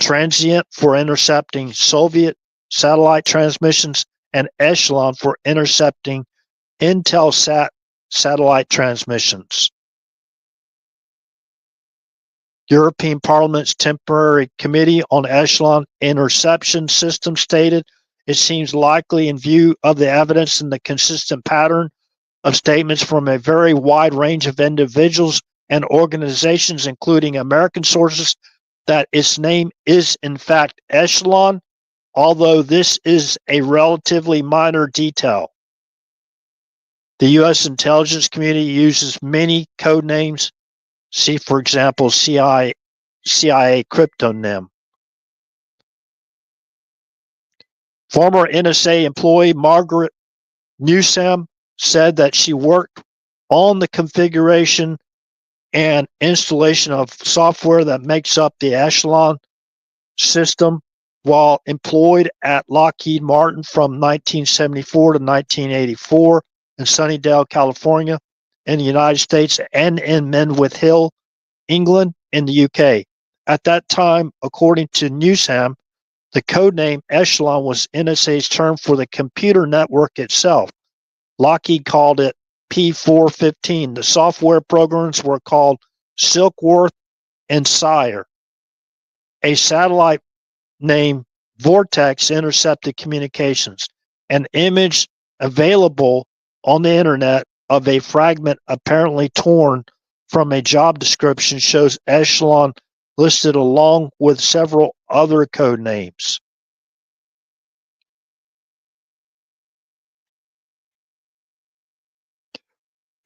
Transient for intercepting Soviet satellite transmissions and Echelon for intercepting Intelsat satellite transmissions. European Parliament's Temporary Committee on Echelon Interception System stated, it seems likely in view of the evidence and the consistent pattern of statements from a very wide range of individuals and organizations, including American sources, that its name is in fact Echelon, although this is a relatively minor detail. The U.S. intelligence community uses many code names. See, for example, CIA cryptonym. Former NSA employee Margaret Newsam said that she worked on the configuration and installation of software that makes up the Echelon system while employed at Lockheed Martin from 1974 to 1984 in Sunnydale, California, in the United States, and in Menwith Hill, England, in the UK. At that time, according to Newsham, the codename Echelon was NSA's term for the computer network itself. Lockheed called it P415. The software programs were called Silkworth and Sire. A satellite named Vortex intercepted communications. An image available on the internet of a fragment apparently torn from a job description shows Echelon listed along with several other code names.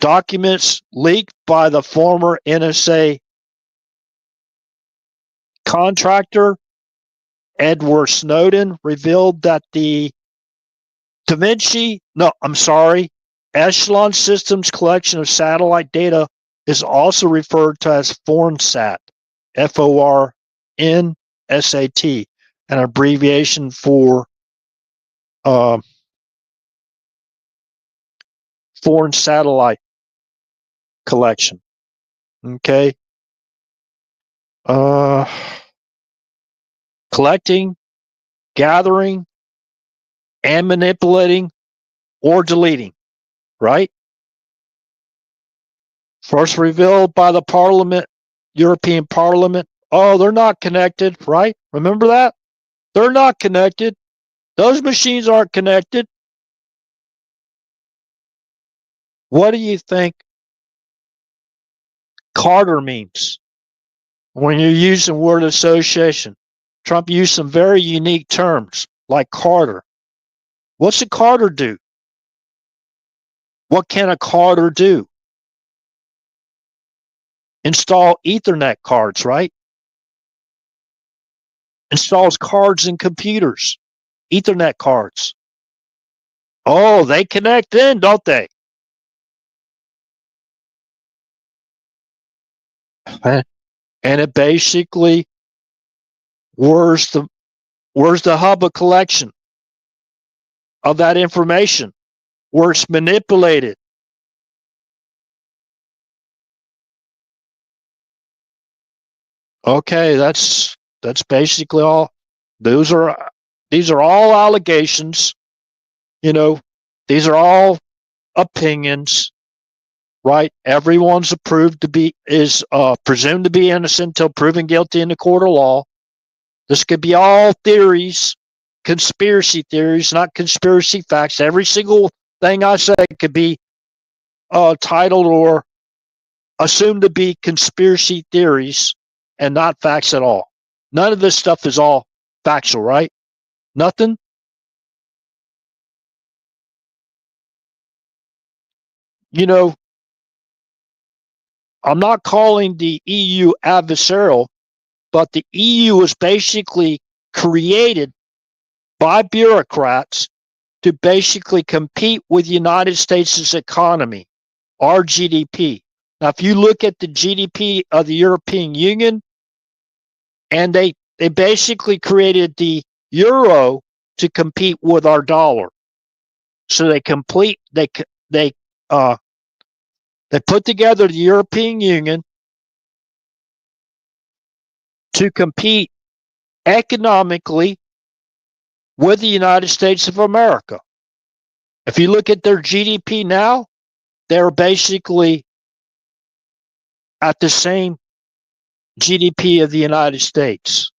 Documents leaked by the former NSA contractor Edward Snowden revealed that the Echelon Systems collection of satellite data is also referred to as FORNSAT, FORNSAT, an abbreviation for foreign satellite collection. Okay. Collecting, gathering, and manipulating or deleting, right? First revealed by the Parliament, European Parliament. Oh, they're not connected, right? Remember that? They're not connected. Those machines aren't connected. What do you think Carter means when you're using word association? Trump used some very unique terms like Carter. What's a Carter do? What can a Carter do? Install Ethernet cards, right? Installs cards in computers, Ethernet cards. Oh, they connect in, don't they? And it basically, where's the hub of collection of that information? Where it's manipulated. Okay, that's basically all. These are all allegations. These are all opinions, right? Everyone's presumed to be innocent until proven guilty in the court of law. This could be all theories, conspiracy theories, not conspiracy facts. Every single thing I say could be titled or assumed to be conspiracy theories and not facts at all. None of this stuff is all factual, right? Nothing. I'm not calling the EU adversarial, but the EU was basically created by bureaucrats to basically compete with the United States' economy, our GDP. Now, if you look at the GDP of the European Union, and they basically created the euro to compete with our dollar. So they They put together the European Union to compete economically with the United States of America. If you look at their GDP now, they're basically at the same GDP of the United States.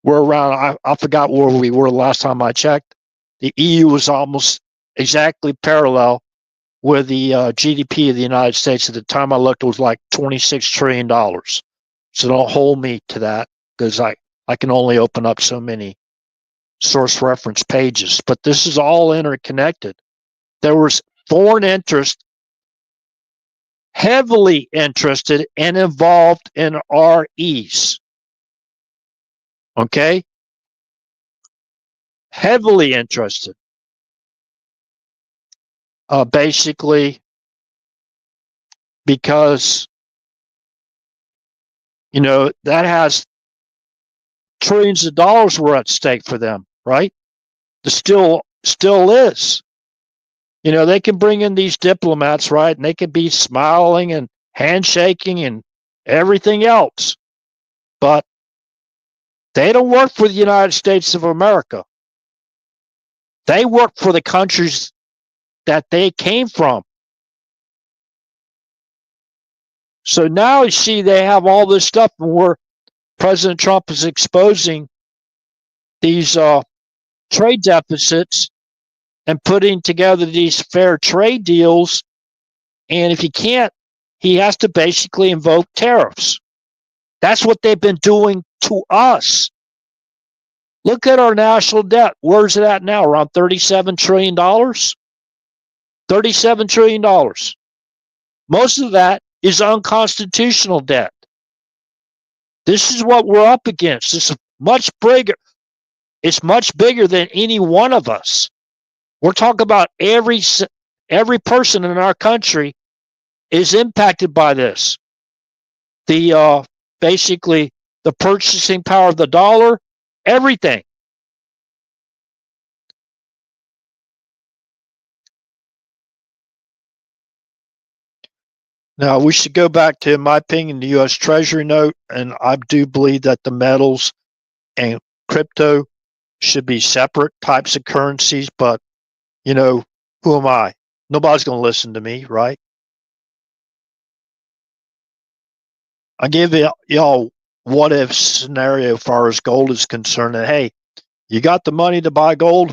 We're around, I forgot where we were last time I checked. The EU was almost exactly parallel with the GDP of the United States. At the time I looked, it was like $26 trillion. So don't hold me to that, because I can only open up so many source reference pages. But this is all interconnected. There was foreign interest, heavily interested and involved in REs. Okay? Heavily interested. Basically, because, that has trillions of dollars were at stake for them, right? The still is. They can bring in these diplomats, right? And they can be smiling and handshaking and everything else. But they don't work for the United States of America. They work for the countries that they came from. So now you see they have all this stuff where President Trump is exposing these trade deficits and putting together these fair trade deals. And if he can't, he has to basically invoke tariffs. That's what they've been doing to us. Look at our national debt. Where's it at now? Around $37 trillion? $37 trillion. Most of that is unconstitutional debt. This is what we're up against. It's much bigger. It's much bigger than any one of us. We're talking about every person in our country is impacted by this. Basically the purchasing power of the dollar, everything. Now, we should go back to, in my opinion, the U.S. Treasury note, and I do believe that the metals and crypto should be separate types of currencies, but, who am I? Nobody's going to listen to me, right? I give y'all what if scenario as far as gold is concerned. And hey, you got the money to buy gold,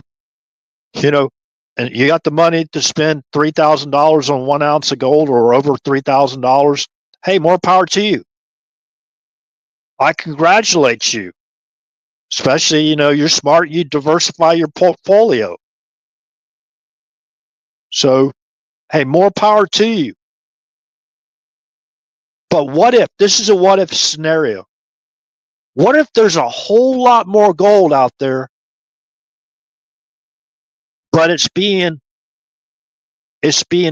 and you got the money to spend $3,000 on 1 ounce of gold, or over $3,000. Hey, more power to you. I congratulate you. Especially, you're smart, you diversify your portfolio. So, hey, more power to you. But what if, this is a what if scenario. What if there's a whole lot more gold out there, but it's being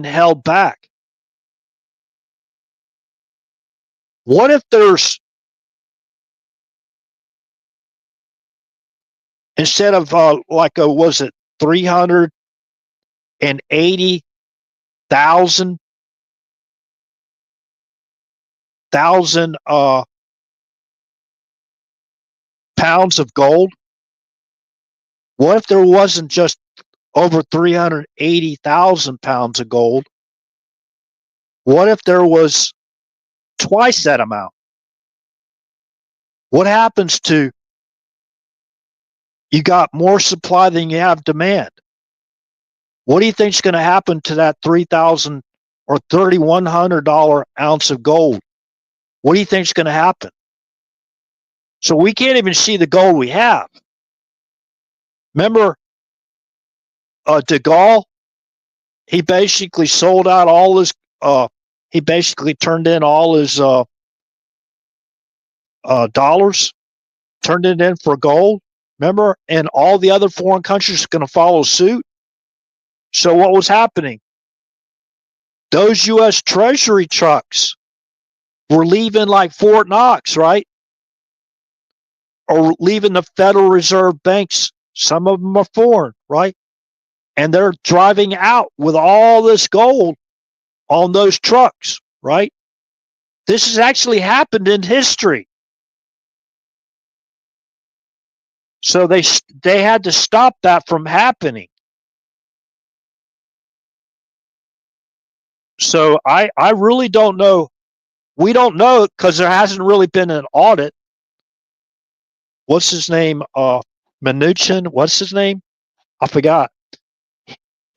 held back? What if there's, instead of was it 380,000 pounds of gold? What if there wasn't just over 380,000 pounds of gold? What if there was twice that amount? What happens to, you got more supply than you have demand? What do you think is going to happen to that $3,000 or $3,100 ounce of gold? What do you think is going to happen? So we can't even see the gold we have. Remember de Gaulle? He basically sold out all his, he basically turned in all his dollars, turned it in for gold. Remember? And all the other foreign countries are going to follow suit. So what was happening? Those U.S. Treasury trucks were leaving like Fort Knox, right? Or leaving the Federal Reserve banks. Some of them are foreign, right? And they're driving out with all this gold on those trucks, right? This has actually happened in history. So they had to stop that from happening. So I really don't know. We don't know because there hasn't really been an audit. What's his name? Mnuchin. What's his name? I forgot.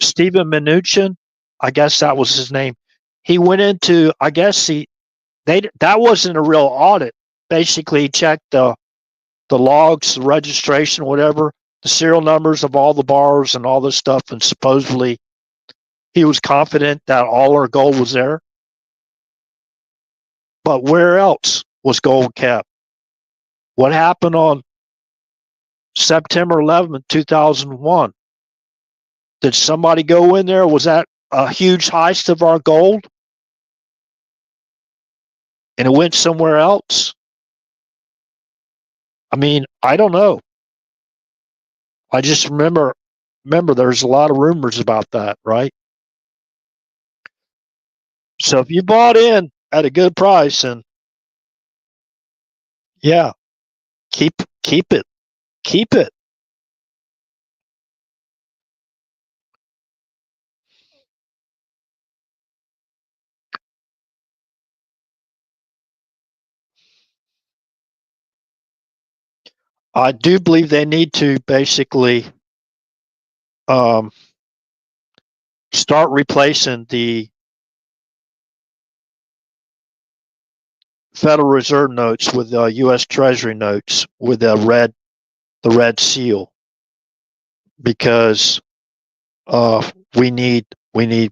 Stephen Mnuchin. I guess that was his name. He went into. I guess that wasn't a real audit. Basically, he checked the logs, the registration, whatever, the serial numbers of all the bars and all this stuff, and supposedly he was confident that all our gold was there. But where else was gold kept? What happened on September 11th, 2001? Did somebody go in there? Was that a huge heist of our gold? And it went somewhere else? I mean, I don't know. I just remember there's a lot of rumors about that, right? So if you bought in at a good price, and yeah, keep it. Keep it. I do believe they need to basically start replacing the Federal Reserve notes with U.S. Treasury notes with the red seal, because we need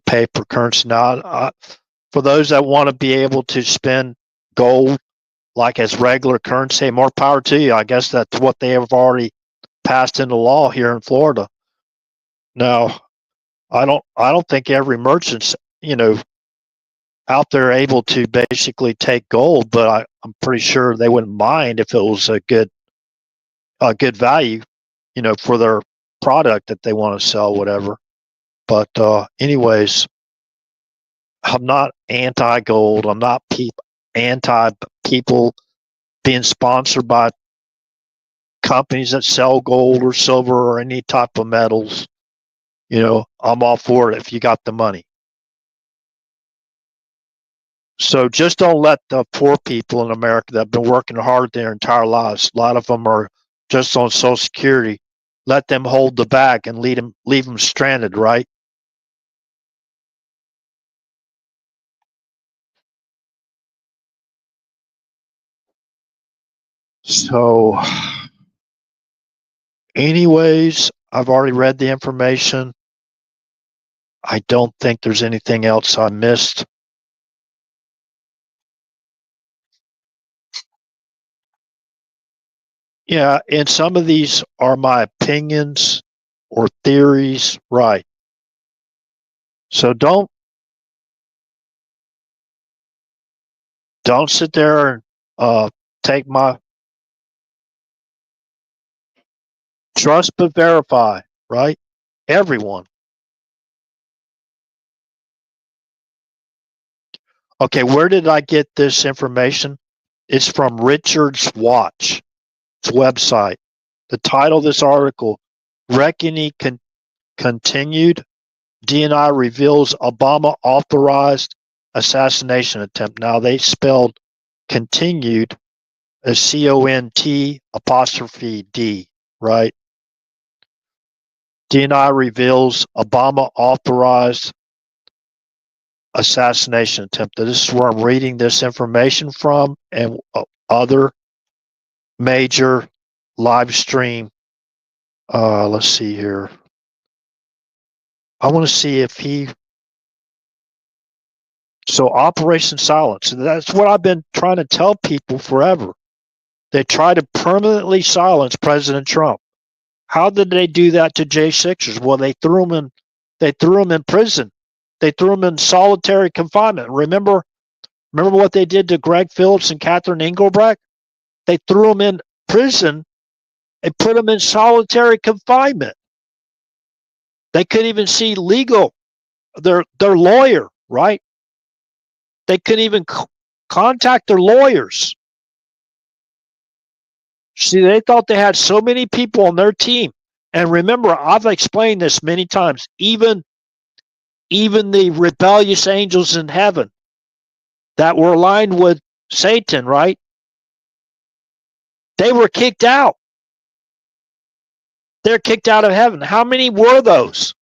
paper currency now. For those that want to be able to spend gold like as regular currency, more power to you. I guess that's what they have already passed into law here in Florida. Now, I don't think every merchant's out there able to basically take gold, but I'm pretty sure they wouldn't mind if it was a good value, for their product that they want to sell, whatever. But anyways, I'm not anti-gold. I'm not anti people being sponsored by companies that sell gold or silver or any type of metals. I'm all for it if you got the money. So just don't let the poor people in America that have been working hard their entire lives, a lot of them are just on Social Security, let them hold the bag and leave them stranded, right? So anyways, I've already read the information. I don't think there's anything else I missed. Yeah, and some of these are my opinions or theories, right? So don't sit there and take my trust but verify, right? Everyone. Okay, where did I get this information? It's from Richard's Watch, its website. The title of this article, Reckoning Continued, DNI reveals Obama authorized assassination attempt. Now they spelled continued as CONT''D, right? DNI reveals Obama authorized assassination attempt. This is where I'm reading this information from, and other major live stream. Let's see here. I want to see if so Operation Silence. That's what I've been trying to tell people forever. They try to permanently silence President Trump. How did they do that to J6ers? Well, they threw him in prison. They threw him in solitary confinement. Remember what they did to Greg Phillips and Catherine Engelbrecht? They threw him in prison and put him in solitary confinement. They couldn't even see their lawyer, right? They couldn't even contact their lawyers. See, they thought they had so many people on their team. And remember, I've explained this many times. Even the rebellious angels in heaven that were aligned with Satan, right? They were kicked out. They're kicked out of heaven. How many were those?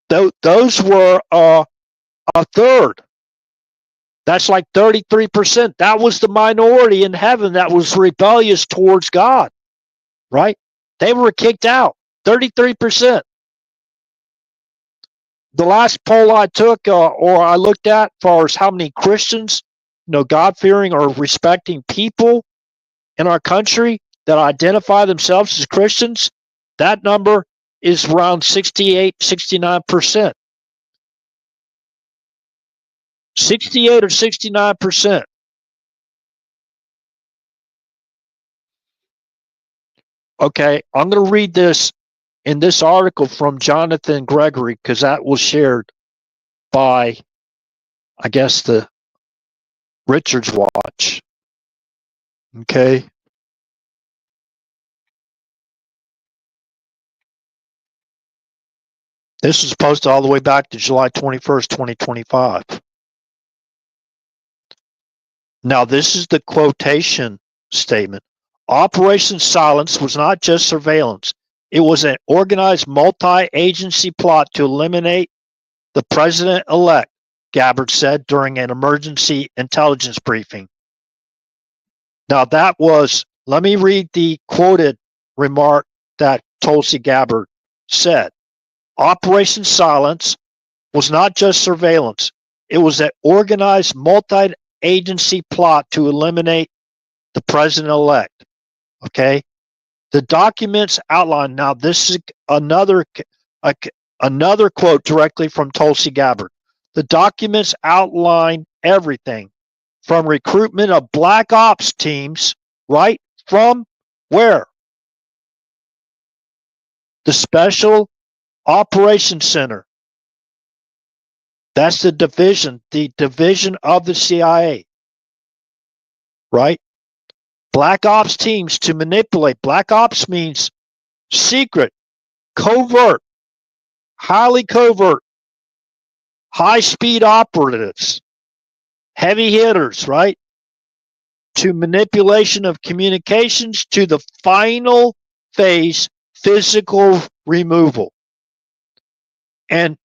Those were a third. That's like 33%. That was the minority in heaven that was rebellious towards God, right? They were kicked out. 33%. The last poll I took or I looked at, as far as how many Christians, God-fearing or respecting people in our country that identify themselves as Christians, that number is around 68, 69%. 68 or 69%. Okay, I'm going to read this in this article from Jonathan Gregory because that was shared by, I guess, the Richards Watch. Okay. This was posted all the way back to July 21st, 2025. Now, this is the quotation statement. Operation Silence was not just surveillance. It was an organized multi-agency plot to eliminate the president-elect, Gabbard said during an emergency intelligence briefing. Now, that was, let me read the quoted remark that Tulsi Gabbard said. Operation Silence was not just surveillance. It was an organized multi-agency plot to eliminate the president-elect. Okay? The documents outline, now this is another quote directly from Tulsi Gabbard. The documents outline everything from recruitment of black ops teams, right? From where? The Special Operations Center. That's the division of the CIA, right? Black ops teams to manipulate. Black ops means secret, covert, highly covert, high-speed operatives, heavy hitters, right? To manipulation of communications to the final phase, physical removal. And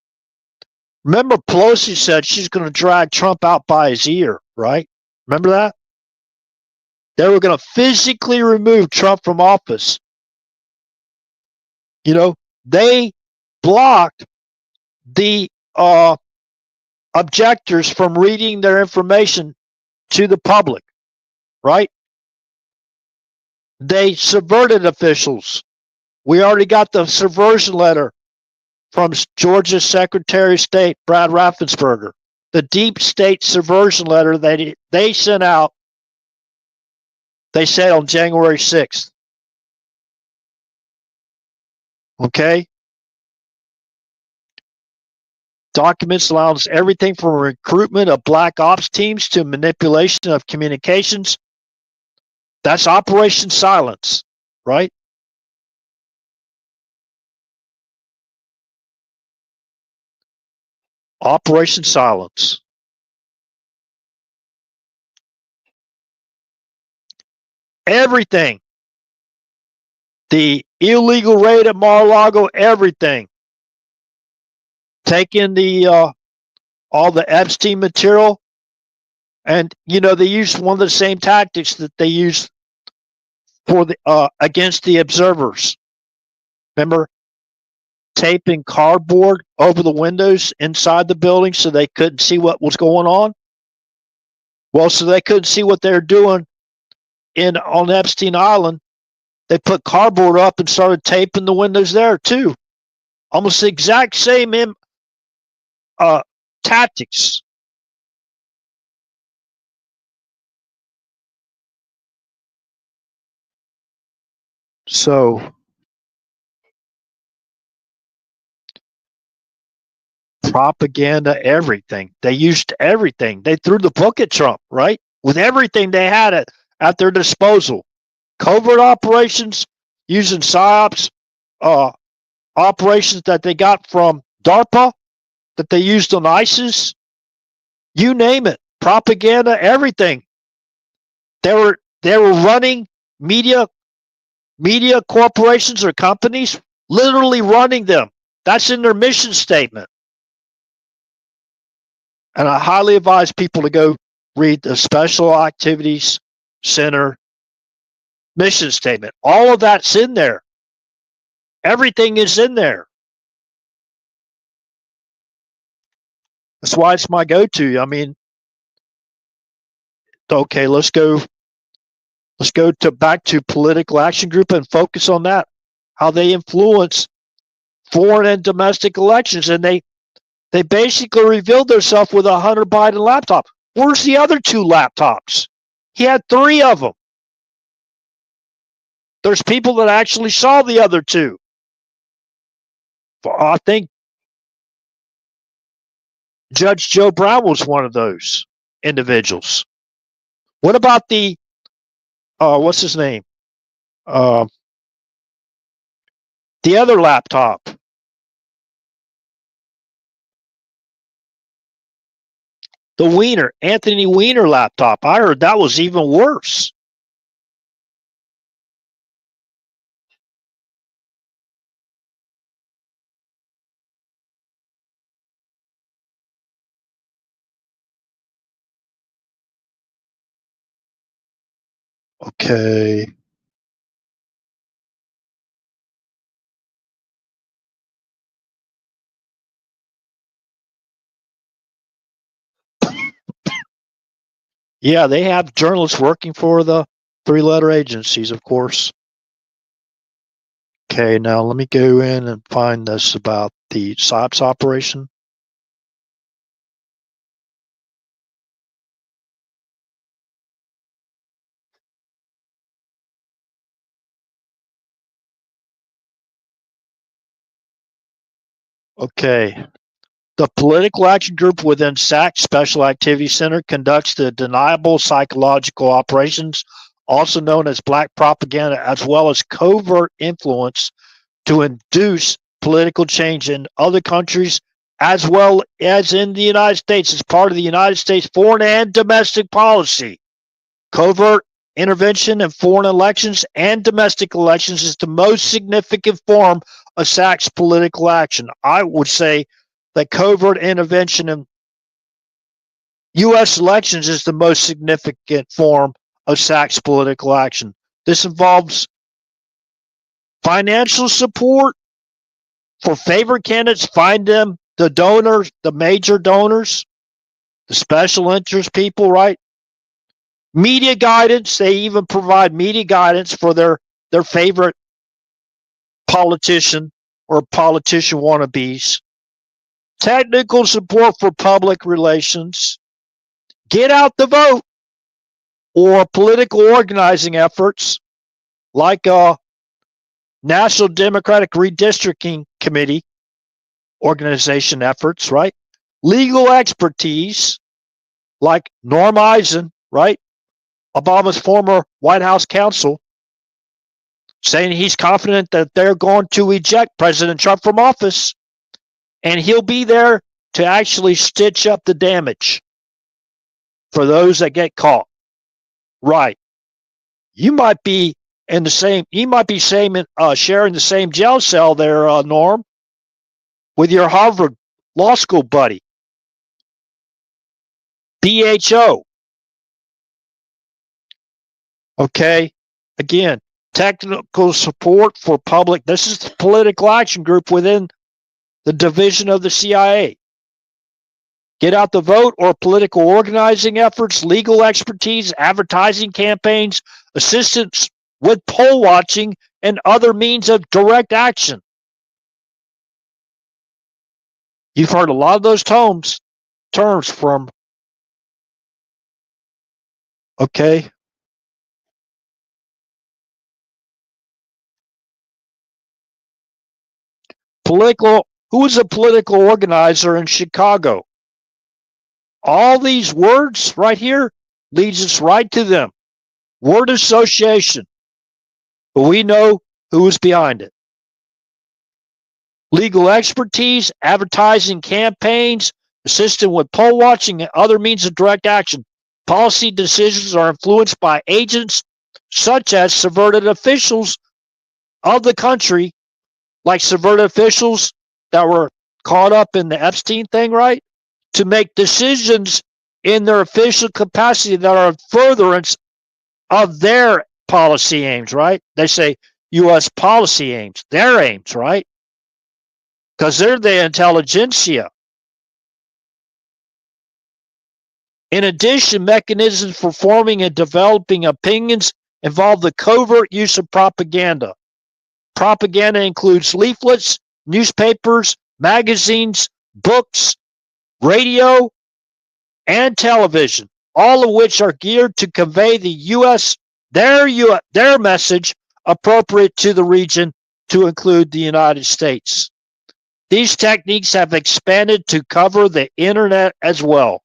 remember, Pelosi said she's going to drag Trump out by his ear, right? Remember that? They were going to physically remove Trump from office. They blocked the objectors from reading their information to the public, right? They subverted officials. We already got the subversion letter from Georgia's Secretary of State, Brad Raffensperger. The deep state subversion letter that they sent out, they said on January 6th. Okay? Documents allows everything from recruitment of black ops teams to manipulation of communications. That's Operation Silence, right? Operation Silence. Everything. The illegal raid at Mar-a-Lago, everything. Taking all the Epstein material, and they used one of the same tactics that they used for the against the observers. Remember, taping cardboard over the windows inside the building so they couldn't see what was going on. Well, so they couldn't see what they're doing on Epstein Island. They put cardboard up and started taping the windows there too. Almost the exact same tactics. So propaganda, everything. They used everything. They threw the book at Trump, right? With everything they had at their disposal. Covert operations, using PSYOPs, operations that they got from DARPA, that they used on ISIS, you name it, propaganda, everything. They were running media corporations or companies, literally running them. That's in their mission statement. And I highly advise people to go read the Special Activities Center mission statement. All of that's in there. Everything is in there. That's why it's my go-to. I mean, okay, let's go back to Political Action Group and focus on that. How they influence foreign and domestic elections, and they basically revealed themselves with a Hunter Biden laptop. Where's the other 2 laptops? He had 3 of them. There's people that actually saw the other 2. I think Judge Joe Brown was one of those individuals. What about the what's his name? The other laptop. The Anthony Weiner laptop. I heard that was even worse. Okay. Yeah, they have journalists working for the 3-letter agencies, of course. Okay, now let me go in and find this about the PSYOPs operation. Okay. The Political Action Group within SAC Special Activities Center conducts the deniable psychological operations, also known as black propaganda, as well as covert influence to induce political change in other countries as well as in the United States as part of the United States foreign and domestic policy. Covert intervention in foreign elections and domestic elections is the most significant form of SAC's political action. I would say that covert intervention in U.S. elections is the most significant form of SAC's political action. This involves financial support for favored candidates, find them the donors, the major donors, the special interest people, right? Media guidance, they even provide media guidance for their favorite politician or politician wannabes. Technical support for public relations, get out the vote, or political organizing efforts like a National Democratic Redistricting Committee organization efforts, right? Legal expertise like Norm Eisen, right? Obama's former White House counsel, saying he's confident that they're going to eject President Trump from office, and he'll be there to actually stitch up the damage for those that get caught. Right. You might be in the same, sharing the same jail cell there, Norm, with your Harvard Law School buddy. BHO. Okay. Again, technical support for public. This is the political action group within the division of the CIA. Get out the vote or political organizing efforts, legal expertise, advertising campaigns, assistance with poll watching, and other means of direct action. You've heard a lot of those terms from, okay, political Who was a political organizer in Chicago? All these words right here leads us right to them. Word association. But we know who was behind it. Legal expertise, advertising campaigns, assisting with poll watching and other means of direct action. Policy decisions are influenced by agents such as subverted officials of the country, like subverted officials that were caught up in the Epstein thing, right? To make decisions in their official capacity that are in furtherance of their policy aims, right? They say U.S. policy aims, their aims, right? Because they're the intelligentsia. In addition, mechanisms for forming and developing opinions involve the covert use of propaganda. Propaganda includes leaflets, newspapers, magazines, books, radio, and television, all of which are geared to convey the U.S. their message appropriate to the region, to include the United States. These techniques have expanded to cover the internet as well.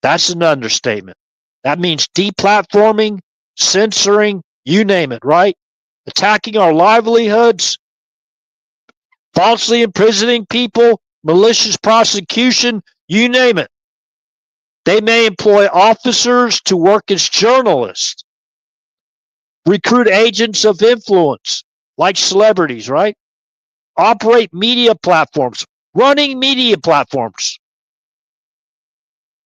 That's an understatement. That means deplatforming, censoring, you name it, right? Attacking our livelihoods, falsely imprisoning people, malicious prosecution, you name it. They may employ officers to work as journalists, recruit agents of influence, like celebrities, right? Operate media platforms, running media platforms.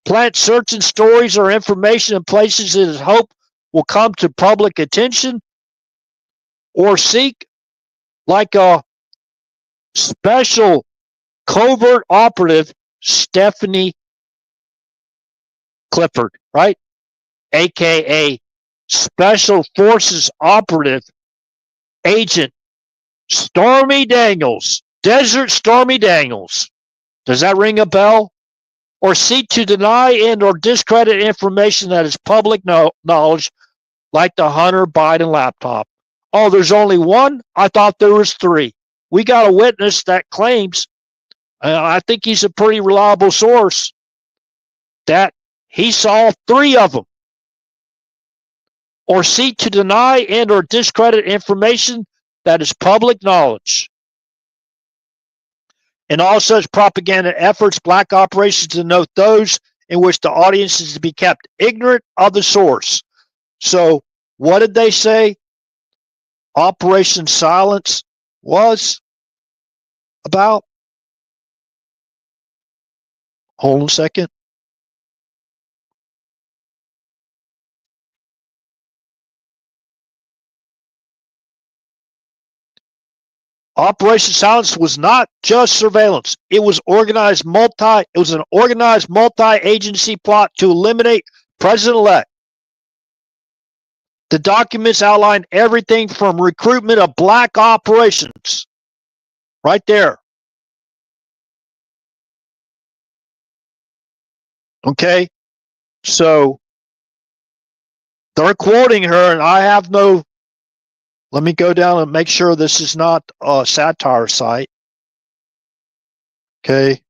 Plant certain stories or information in places that is hope will come to public attention, or seek, like a special covert operative, Stephanie Clifford, right? AKA Special Forces Operative Agent Stormy Daniels, Desert Stormy Daniels. Does that ring a bell? Or seek to deny and or discredit information that is public knowledge, like the Hunter Biden laptop. Oh, there's only one? I thought there was three. We got a witness that claims, I think he's a pretty reliable source, that he saw three of them. Or seek to deny and or discredit information that is public knowledge. In all such propaganda efforts, black operations denote those in which the audience is to be kept ignorant of the source. So what did they say Operation Silence was about? Hold on a second. Operation Silence was not just surveillance. It was an organized multi-agency plot to eliminate President-elect. The documents outline everything from recruitment of black operations. Right there. Okay? So they're quoting her, and I have no. Let me go down and make sure this is not a satire site. Okay.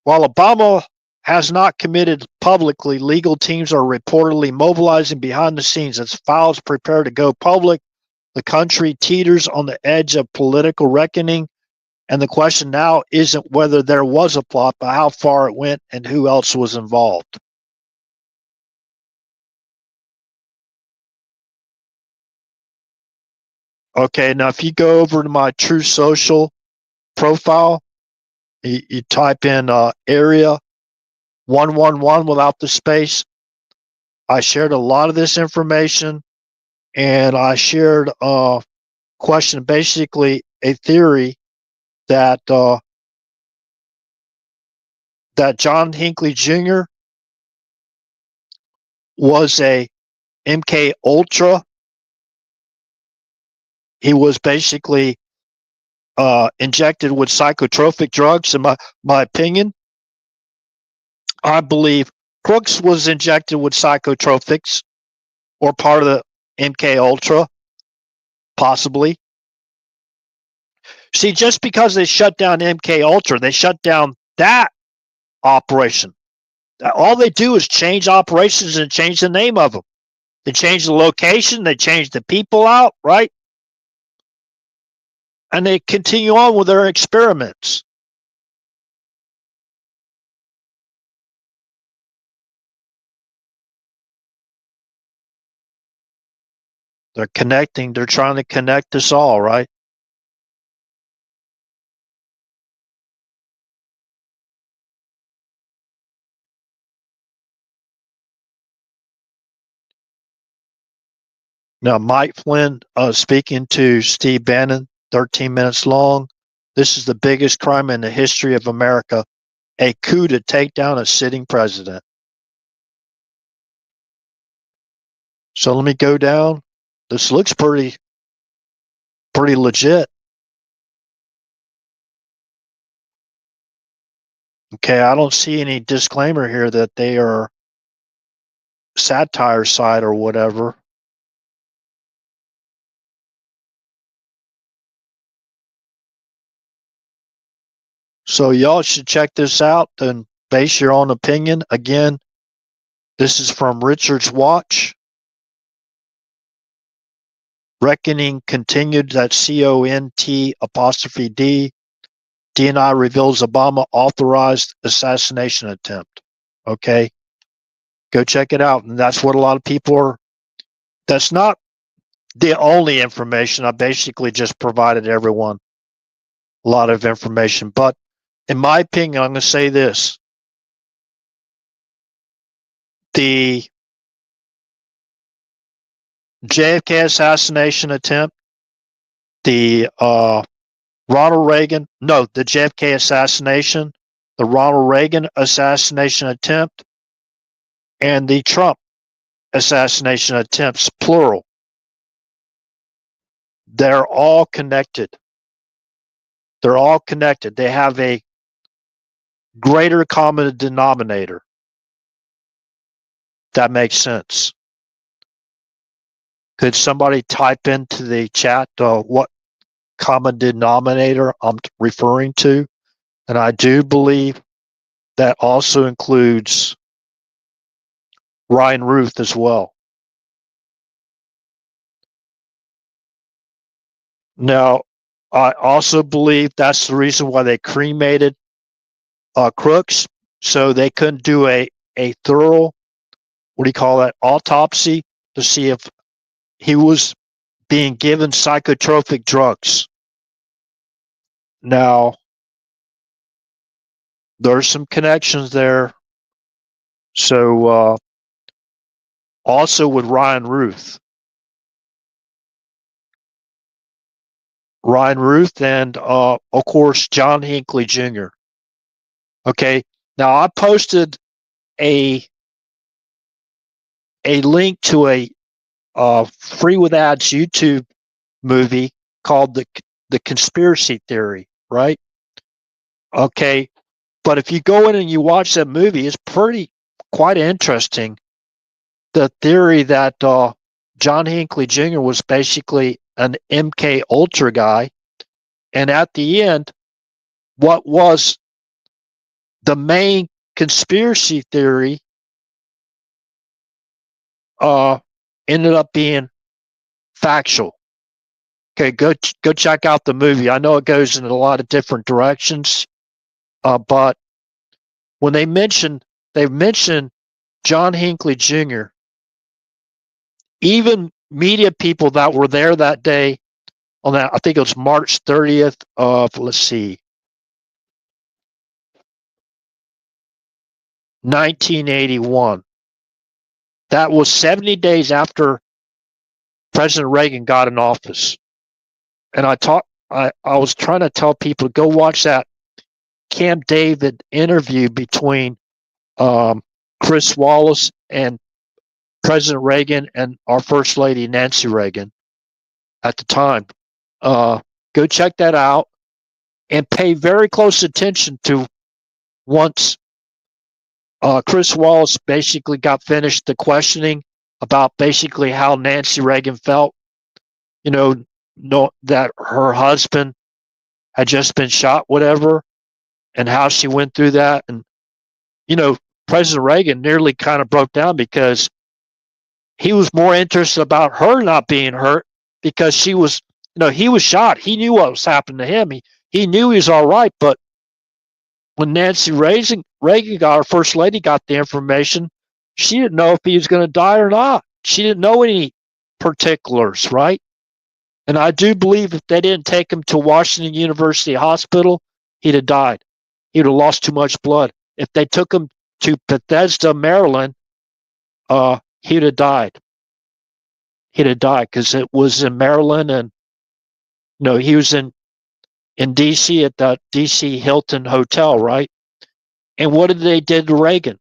While Obama has not committed publicly, legal teams are reportedly mobilizing behind the scenes as files prepare to go public. The country teeters on the edge of political reckoning, and the question now isn't whether there was a plot, but how far it went and who else was involved. Okay, now if you go over to my True Social profile, you type in area 111 without the space. I shared a lot of this information, and I shared a question, basically a theory that that John Hinckley Jr. was a MK Ultra. He was basically injected with psychotropic drugs, in my opinion, I believe Crooks was injected with psychotropics or part of the MK Ultra, possibly. See, just because they shut down MK Ultra, they shut down that operation. All they do is change operations and change the name of them. They change the location, they change the people out, right? And they continue on with their experiments. They're connecting, they're trying to connect us all, right? Now, Mike Flynn speaking to Steve Bannon, 13 minutes long. This is the biggest crime in the history of America, a coup to take down a sitting president. So let me go down. This looks pretty legit. Okay, I don't see any disclaimer here that they are satire site or whatever. So y'all should check this out and base your own opinion. Again, this is from Richard's Watch. Reckoning continued. That's CONT''D. DNI reveals Obama authorized assassination attempt. Okay, go check it out. And that's what a lot of people are. That's not the only information. I basically just provided everyone a lot of information. But in my opinion, I'm going to say this. The JFK assassination attempt, the Ronald Reagan, no, the JFK assassination, the Ronald Reagan assassination attempt, and the Trump assassination attempts, plural. They're all connected. They're all connected. They have a greater common denominator. That makes sense. Could somebody type into the chat what common denominator I'm referring to? And I do believe that also includes Ryan Ruth as well. Now, I also believe that's the reason why they cremated Crooks, so they couldn't do a thorough, what do you call that, autopsy to see if he was being given psychotropic drugs. Now, there's some connections there. So, also with Ryan Ruth. Ryan Ruth and, of course, John Hinckley Jr. Okay, now I posted a link to a free with ads YouTube movie called the Conspiracy Theory, right? Okay, but if you go in and you watch that movie, it's quite interesting. The theory that John Hinckley Jr. was basically an MK Ultra guy, and at the end, what was the main conspiracy theory ended up being factual. Okay, go check out the movie. I know it goes in a lot of different directions, but when they mentioned John Hinckley Jr., even media people that were there that day on that, I think it was March 30th of, let's see, 1981. That was 70 days after President Reagan got in office. And I was trying to tell people, go watch that Camp David interview between Chris Wallace and President Reagan and our First Lady Nancy Reagan at the time. Go check that out and pay very close attention to once Chris Wallace basically got finished the questioning about basically how Nancy Reagan felt, that her husband had just been shot, whatever, and how she went through that. And, President Reagan nearly kind of broke down because he was more interested about her not being hurt because she was, he was shot. He knew what was happening to him. He knew he was all right. But when Nancy Reagan got, our first lady, got the information, she didn't know if he was going to die or not. She didn't know any particulars, right? And I do believe if they didn't take him to Washington University Hospital, he'd have died. He would have lost too much blood. If they took him to Bethesda, Maryland, he would have died. He'd have died because it was in Maryland, and he was in D.C. at the D.C. Hilton Hotel, right? And what did they do to Reagan?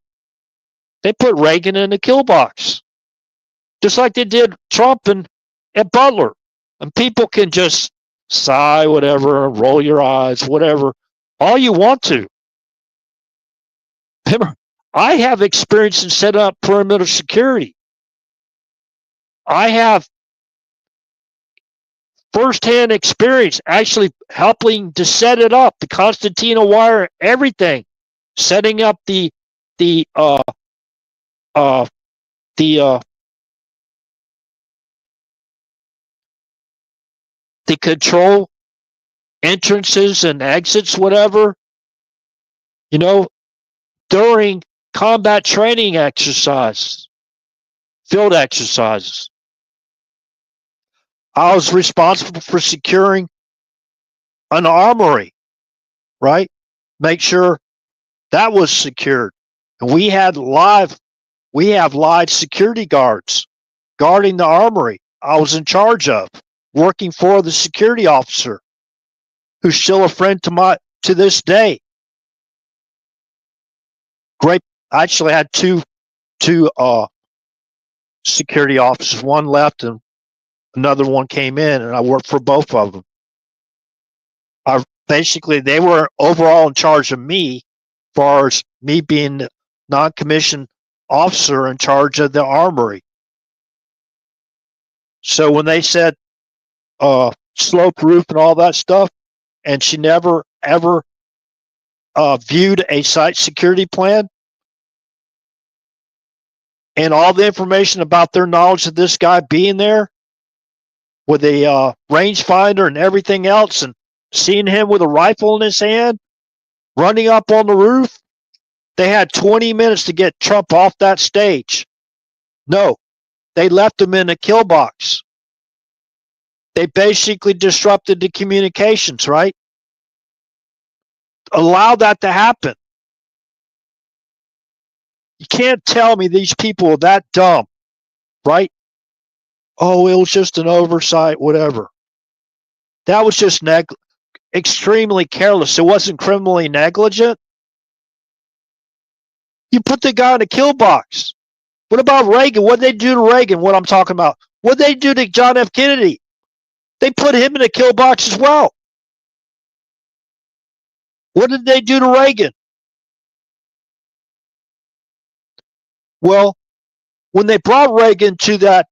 They put Reagan in the kill box, just like they did Trump and at Butler. And people can just sigh, whatever, roll your eyes, whatever, all you want to. Remember, I have experience in setting up perimeter security. I have firsthand experience actually helping to set it up, the Constantina wire, everything, setting up the control entrances and exits, whatever, during combat training exercises, field exercises. I was responsible for securing an armory, right? Make sure that was secured. And we have live security guards guarding the armory. I was in charge of, working for the security officer, who's still a friend to this day. Great. I actually had two security officers. One left and another one came in, and I worked for both of them. Basically, they were overall in charge of me, as far as me being the non-commissioned officer in charge of the armory. So when they said slope roof and all that stuff, and she never ever viewed a site security plan, and all the information about their knowledge of this guy being there with a rangefinder and everything else, and seeing him with a rifle in his hand, running up on the roof, they had 20 minutes to get Trump off that stage. No, they left him in a kill box. They basically disrupted the communications, right? Allow that to happen. You can't tell me these people are that dumb, right? Oh, it was just an oversight, whatever. That was just extremely careless. It wasn't criminally negligent. You put the guy in a kill box. What about Reagan? What did they do to Reagan? What I'm talking about. What did they do to John F. Kennedy? They put him in a kill box as well. What did they do to Reagan? Well, when they brought Reagan to that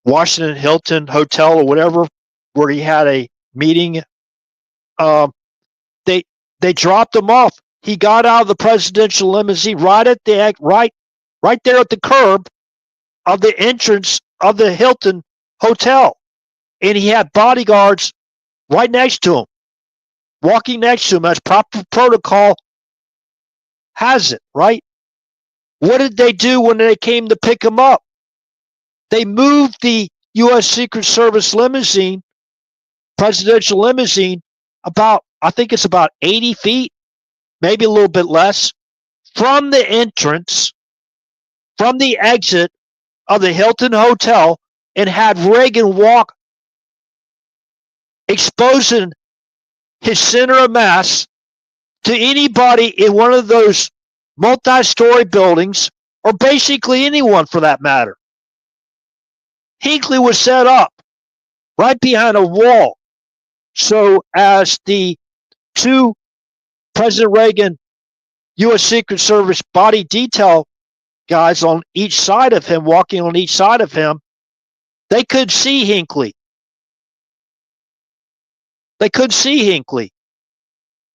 Washington Hilton Hotel or whatever, where he had a meeting, they dropped him off. He got out of the presidential limousine right there at the curb of the entrance of the Hilton Hotel, and he had bodyguards right next to him, walking next to him as proper protocol has it, right? What did they do when they came to pick him up? They moved the U.S. Secret Service limousine, presidential limousine, I think it's about 80 feet, maybe a little bit less, from the entrance, from the exit of the Hilton Hotel, and had Reagan walk, exposing his center of mass to anybody in one of those multi-story buildings, or basically anyone for that matter. Hinckley was set up right behind a wall. So as the two President Reagan, U.S. Secret Service body detail guys on each side of him, walking on each side of him, they could see Hinckley. They could see Hinckley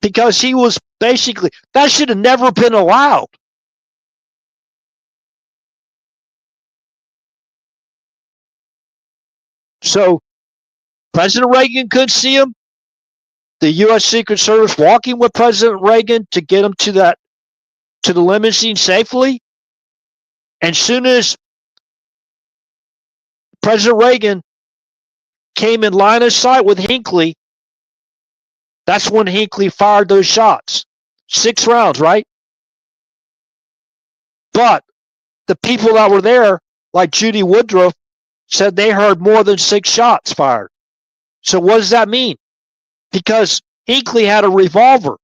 because he was basically, that should have never been allowed. So President Reagan could see him. The U.S. Secret Service walking with President Reagan to get him to the limousine safely. And soon as President Reagan came in line of sight with Hinckley, that's when Hinckley fired those shots. 6 rounds, right? But the people that were there, like Judy Woodruff, said they heard more than 6 shots fired. So what does that mean? Because Hinckley had a revolver,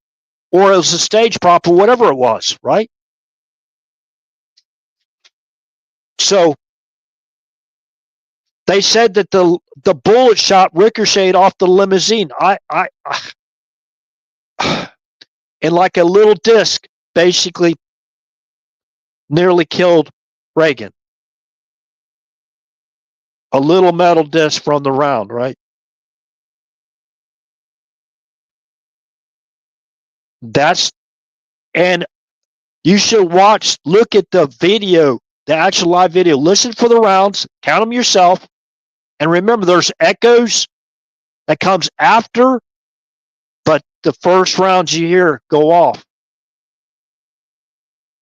or it was a stage prop, or whatever it was, right? So they said that the bullet shot ricocheted off the limousine. And like a little disc, basically nearly killed Reagan. A little metal disc from the round, right? And you should look at the video, the actual live video, listen for the rounds, count them yourself, and remember there's echoes that comes after, but the first rounds you hear go off.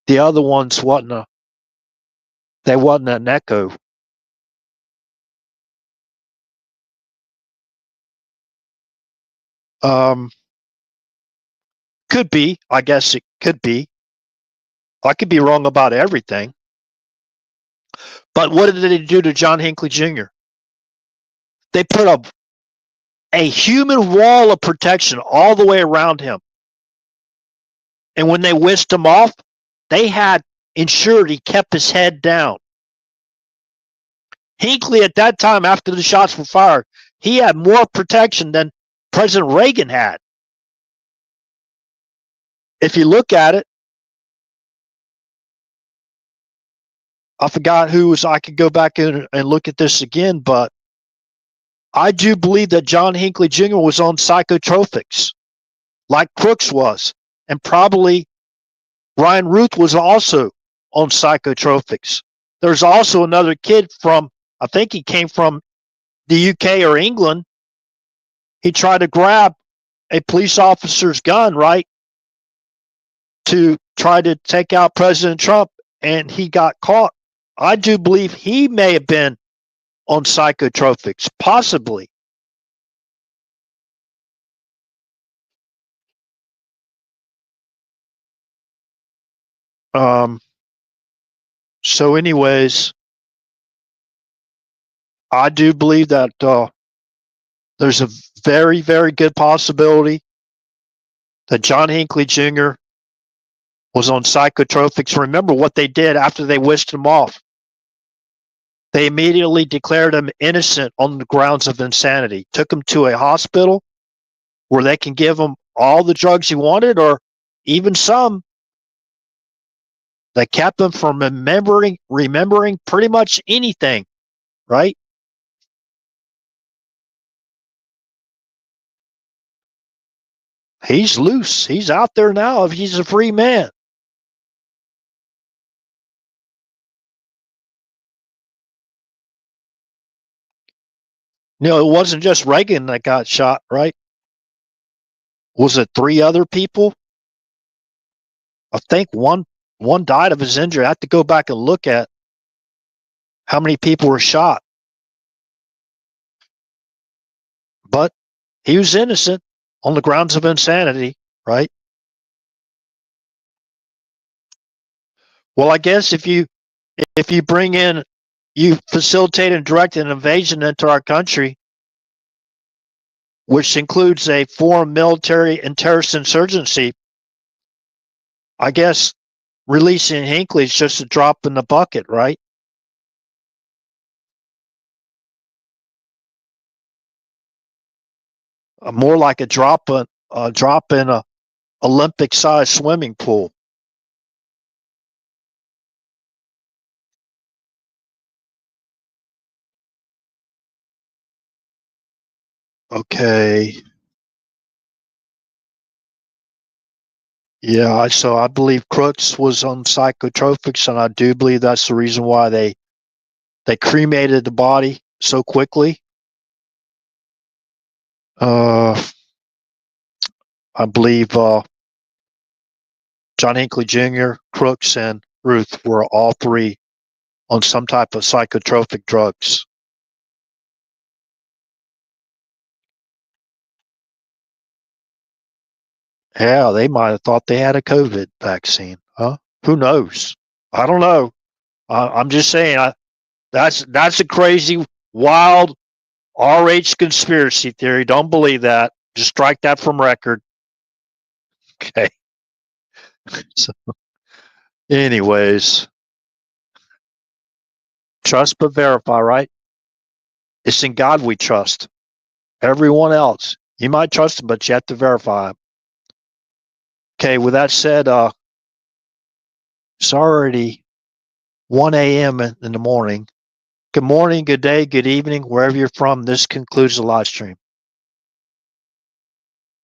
The other ones wasn't an echo. Could be. I guess it could be. I could be wrong about everything. But what did they do to John Hinckley Jr.? They put a human wall of protection all the way around him. And when they whisked him off, they had ensured he kept his head down. Hinckley, at that time, after the shots were fired, he had more protection than President Reagan had. If you look at it, I forgot who was, I could go back and look at this again, but I do believe that John Hinckley Jr. was on psychotropics, like Crooks was, and probably Ryan Ruth was also on psychotropics. There's also another kid from, I think he came from the UK or England. He tried to grab a police officer's gun, right, to try to take out President Trump, and he got caught. I do believe he may have been on psychotropics, possibly. So anyways, I do believe that there's a very, very good possibility that John Hinckley Jr. was on psychotropics. Remember what they did after they whisked him off. They immediately declared him innocent on the grounds of insanity, took him to a hospital where they can give him all the drugs he wanted, or even some. They kept him from remembering pretty much anything, right? He's loose. He's out there now. If he's a free man. You know, it wasn't just Reagan that got shot, right? Was it 3 other people? I think one died of his injury. I have to go back and look at how many people were shot. But he was innocent on the grounds of insanity, right? Well, I guess if you facilitate and direct an invasion into our country, which includes a foreign military and terrorist insurgency, I guess releasing Hinckley is just a drop in the bucket, right? More like a drop in a Olympic-sized swimming pool. Okay. Yeah, so I believe Crooks was on psychotropics, and I do believe that's the reason why they cremated the body so quickly. I believe John Hinckley Jr., Crooks, and Ruth were all three on some type of psychotropic drugs. Yeah, they might have thought they had a COVID vaccine. Huh? Who knows? I don't know. I'm just saying. That's a crazy, wild RH conspiracy theory. Don't believe that. Just strike that from record. Okay. So, anyways, trust but verify, right? It's in God we trust. Everyone else, you might trust him, but you have to verify him. Okay, with that said, it's already 1 a.m. in the morning. Good morning, good day, good evening, wherever you're from. This concludes the live stream.